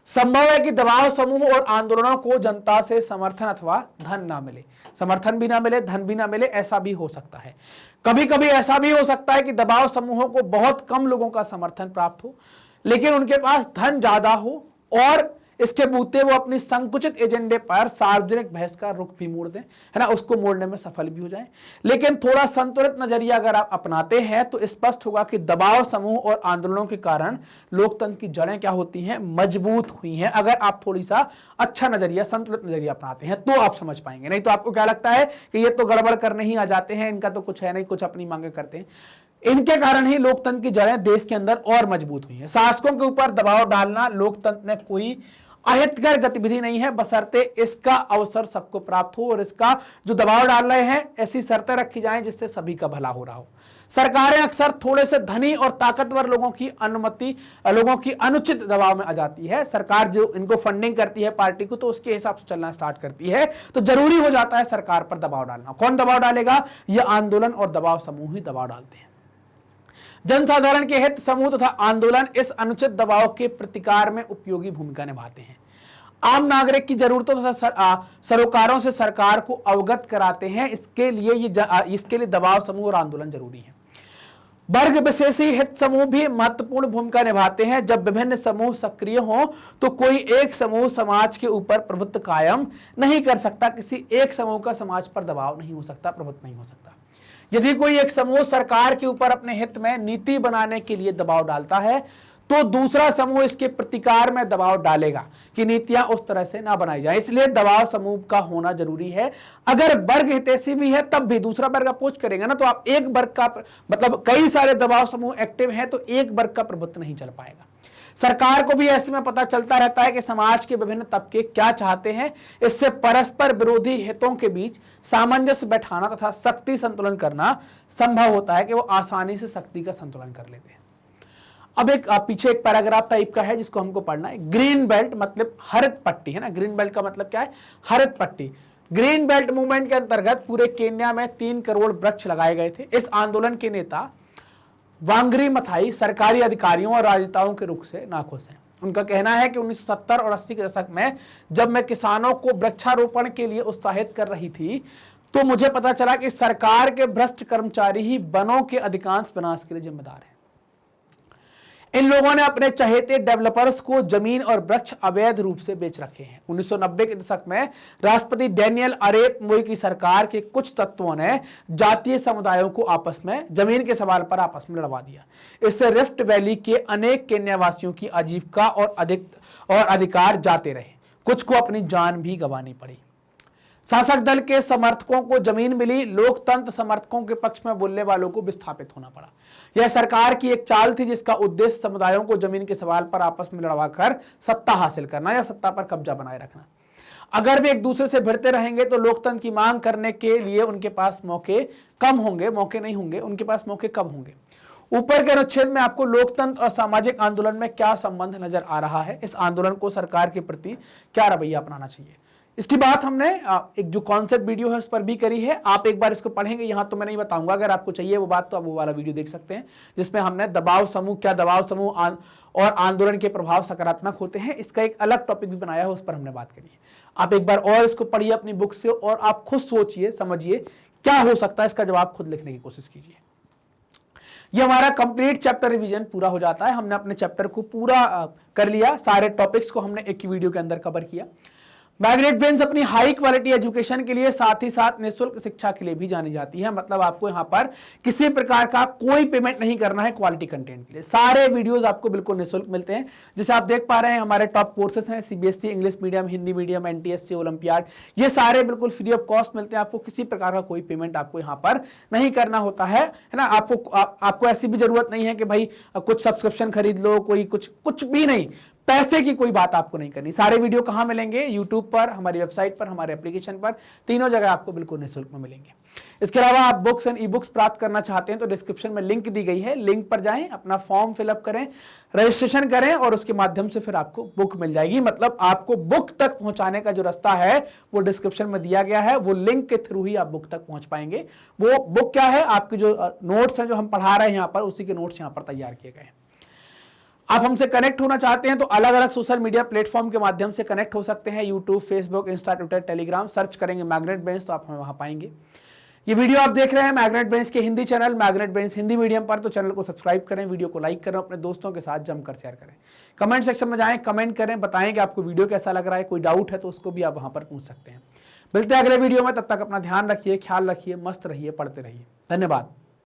संभव है कि दबाव समूह और आंदोलनों को जनता से समर्थन अथवा धन ना मिले, समर्थन भी ना मिले, धन भी ना मिले, ऐसा भी हो सकता है। कभी कभी ऐसा भी हो सकता है कि दबाव समूहों को बहुत कम लोगों का समर्थन प्राप्त हो लेकिन उनके पास धन ज्यादा हो और इसके बूते वो अपनी संकुचित एजेंडे पर सार्वजनिक बहस का रुख भी मोड़ दें, है ना, उसको मोड़ने में सफल भी हो जाएं। लेकिन थोड़ा संतुलित नजरिया अगर आप अपनाते हैं तो स्पष्ट होगा कि दबाव समूह और आंदोलनों के कारण लोकतंत्र की जड़ें क्या होती हैं, मजबूत हुई हैं। अगर आप थोड़ी सा अच्छा नजरिया, संतुलित नजरिया अपनाते हैं तो आप समझ पाएंगे, नहीं तो आपको क्या लगता है कि ये तो गड़बड़ करने ही आ जाते हैं, इनका तो कुछ है नहीं, कुछ अपनी मांगे करते हैं। इनके कारण ही लोकतंत्र की जड़ें देश के अंदर और मजबूत हुई हैं। शासकों के ऊपर दबाव डालना लोकतंत्र में कोई अहितकर गतिविधि नहीं है, बशर्ते इसका अवसर सबको प्राप्त हो और इसका जो दबाव डाल रहे हैं ऐसी शर्तें रखी जाएं जिससे सभी का भला हो रहा हो। सरकारें अक्सर थोड़े से धनी और ताकतवर लोगों की अनुचित दबाव में आ जाती है। सरकार जो इनको फंडिंग करती है पार्टी को तो उसके हिसाब से चलना स्टार्ट करती है, तो जरूरी हो जाता है सरकार पर दबाव डालना। कौन दबाव डालेगा? यह आंदोलन और दबाव समूह ही दबाव डालते हैं। जनसाधारण के हित समूह तथा आंदोलन इस अनुचित दबाव के प्रतिकार में उपयोगी भूमिका निभाते हैं। आम नागरिक की जरूरतों तथा सरोकारों से सरकार को अवगत कराते हैं। इसके लिए दबाव समूह और आंदोलन जरूरी है। वर्ग विशेषी हित समूह भी महत्वपूर्ण भूमिका निभाते हैं। जब विभिन्न समूह सक्रिय हों तो कोई एक समूह समाज के ऊपर प्रभुत्व कायम नहीं कर सकता। किसी एक समूह का समाज पर दबाव नहीं हो सकता, प्रभुत्व नहीं हो सकता। यदि कोई एक समूह सरकार के ऊपर अपने हित में नीति बनाने के लिए दबाव डालता है तो दूसरा समूह इसके प्रतिकार में दबाव डालेगा कि नीतियां उस तरह से ना बनाई जाए। इसलिए दबाव समूह का होना जरूरी है। अगर वर्ग हितैषी भी है तब भी दूसरा वर्ग अपोज करेगा ना, तो आप एक वर्ग का मतलब कई सारे दबाव समूह एक्टिव हैं तो एक वर्ग का प्रभुत्व नहीं चल पाएगा। सरकार को भी ऐसे में पता चलता रहता है कि समाज के विभिन्न तबके क्या चाहते हैं। इससे परस्पर विरोधी हितों के बीच सामंजस्य बैठाना तथा शक्ति संतुलन करना संभव होता है कि वो आसानी से शक्ति का संतुलन कर लेते हैं। अब पीछे एक पैराग्राफ टाइप का है जिसको हमको पढ़ना है। ग्रीन बेल्ट मतलब हरित पट्टी, है ना। ग्रीन बेल्ट का मतलब क्या है? हरित पट्टी। ग्रीन बेल्ट मूवमेंट के अंतर्गत पूरे केन्या में 3 करोड़ वृक्ष लगाए गए थे। इस आंदोलन के नेता वांगरी मथाई सरकारी अधिकारियों और राजनेताओं के रुख से नाखुश हैं। उनका कहना है कि 1970 और 80 के दशक में जब मैं किसानों को वृक्षारोपण के लिए उत्साहित कर रही थी तो मुझे पता चला कि सरकार के भ्रष्ट कर्मचारी ही वनों के अधिकांश विनाश के लिए जिम्मेदार हैं। इन लोगों ने अपने चहेते डेवलपर्स को जमीन और वृक्ष अवैध रूप से बेच रखे हैं। 1990 के दशक में राष्ट्रपति डेनियल अरेप मोई की सरकार के कुछ तत्वों ने जातीय समुदायों को आपस में जमीन के सवाल पर आपस में लड़वा दिया। इससे रिफ्ट वैली के अनेक केन्यावासियों की आजीविका और अधिकार जाते रहे। कुछ को अपनी जान भी गंवानी पड़ी। शासक दल के समर्थकों को जमीन मिली, लोकतंत्र समर्थकों के पक्ष में बोलने वालों को विस्थापित होना पड़ा। यह सरकार की एक चाल थी जिसका उद्देश्य समुदायों को जमीन के सवाल पर आपस में लड़वाकर सत्ता हासिल करना या सत्ता पर कब्जा बनाए रखना। अगर वे एक दूसरे से भिड़ते रहेंगे तो लोकतंत्र की मांग करने के लिए उनके पास मौके कम होंगे, मौके नहीं होंगे, उनके पास मौके कम होंगे। ऊपर के अनुच्छेद में आपको लोकतंत्र और सामाजिक आंदोलन में क्या संबंध नजर आ रहा है, इस आंदोलन को सरकार के प्रति क्या रवैया अपनाना चाहिए, इसकी बात हमने एक जो कॉन्सेप्ट वीडियो है उस पर भी करी है। आप एक बार इसको पढ़ेंगे, यहां तो मैं नहीं बताऊंगा। अगर आपको चाहिए वो बात तो आप वो वाला वीडियो देख सकते हैं जिसमें हमने दबाव समूह, क्या दबाव समूह और आंदोलन के प्रभाव सकारात्मक होते हैं, इसका एक अलग टॉपिक भी बनाया है, उस पर हमने बात करी है। आप एक बार और इसको पढ़िए अपनी बुक से और आप खुद सोचिए, समझिए क्या हो सकता है, इसका जवाब खुद लिखने की कोशिश कीजिए। ये हमारा कंप्लीट चैप्टर रिवीजन पूरा हो जाता है। हमने अपने चैप्टर को पूरा कर लिया, सारे टॉपिक्स को हमने एक ही वीडियो के अंदर कवर किया। मैग्नेट ब्रेन्स अपनी हाई क्वालिटी एजुकेशन के लिए साथ ही साथ निःशुल्क शिक्षा के लिए भी जानी जाती है। मतलब आपको यहां पर किसी प्रकार का कोई पेमेंट नहीं करना है क्वालिटी कंटेंट के लिए। सारे वीडियोस आपको बिल्कुल निःशुल्क मिलते हैं। जैसे आप देख पा रहे हैं हमारे टॉप कोर्सेस हैं, CBSE, English medium, Hindi medium, NTSC, olympiad, ये सारे बिल्कुल फ्री ऑफ कॉस्ट मिलते हैं। आपको किसी प्रकार का कोई पेमेंट आपको यहाँ पर नहीं करना होता है ना। आपको ऐसी भी जरूरत नहीं है कि भाई कुछ सब्सक्रिप्शन खरीद लो, कोई कुछ भी नहीं, पैसे की कोई बात आपको नहीं करनी। सारे वीडियो कहां मिलेंगे? यूट्यूब पर, हमारी वेबसाइट पर, हमारे एप्लीकेशन पर, तीनों जगह आपको बिल्कुल निःशुल्क में मिलेंगे। इसके अलावा आप बुक्स एंड ई बुक्स प्राप्त करना चाहते हैं तो डिस्क्रिप्शन में लिंक दी गई है, लिंक पर जाएं, अपना फॉर्म फिलअप करें, रजिस्ट्रेशन करें और उसके माध्यम से फिर आपको बुक मिल जाएगी। मतलब आपको बुक तक पहुंचाने का जो रास्ता है वो डिस्क्रिप्शन में दिया गया है, वो लिंक के थ्रू ही आप बुक तक पहुंच पाएंगे। वो बुक क्या है? आपके जो नोट्स हैं जो हम पढ़ा रहे हैं यहाँ पर, उसी के नोट्स यहाँ पर तैयार किए गए हैं। आप हमसे कनेक्ट होना चाहते हैं तो अलग अलग सोशल मीडिया प्लेटफॉर्म के माध्यम से कनेक्ट हो सकते हैं। YouTube, Facebook, Insta, Twitter, Telegram, search करेंगे मैग्नेट ब्रेन्स तो आप हमें वहां पाएंगे। ये वीडियो आप देख रहे हैं मैग्नेट ब्रेन्स के Hindi channel magnet brains Hindi medium पर, तो चैनल को सब्सक्राइब करें, वीडियो को लाइक करें, अपने दोस्तों के साथ जमकर शेयर करें। कमेंट सेक्शन में जाएं, कमेंट करें, बताएं कि आपको वीडियो कैसा लग रहा है। कोई डाउट है तो उसको भी आप वहां पर पूछ सकते हैं। मिलते हैं अगले वीडियो में, तब तक अपना ध्यान रखिए, ख्याल रखिए, मस्त रहिए, पढ़ते रहिए। धन्यवाद।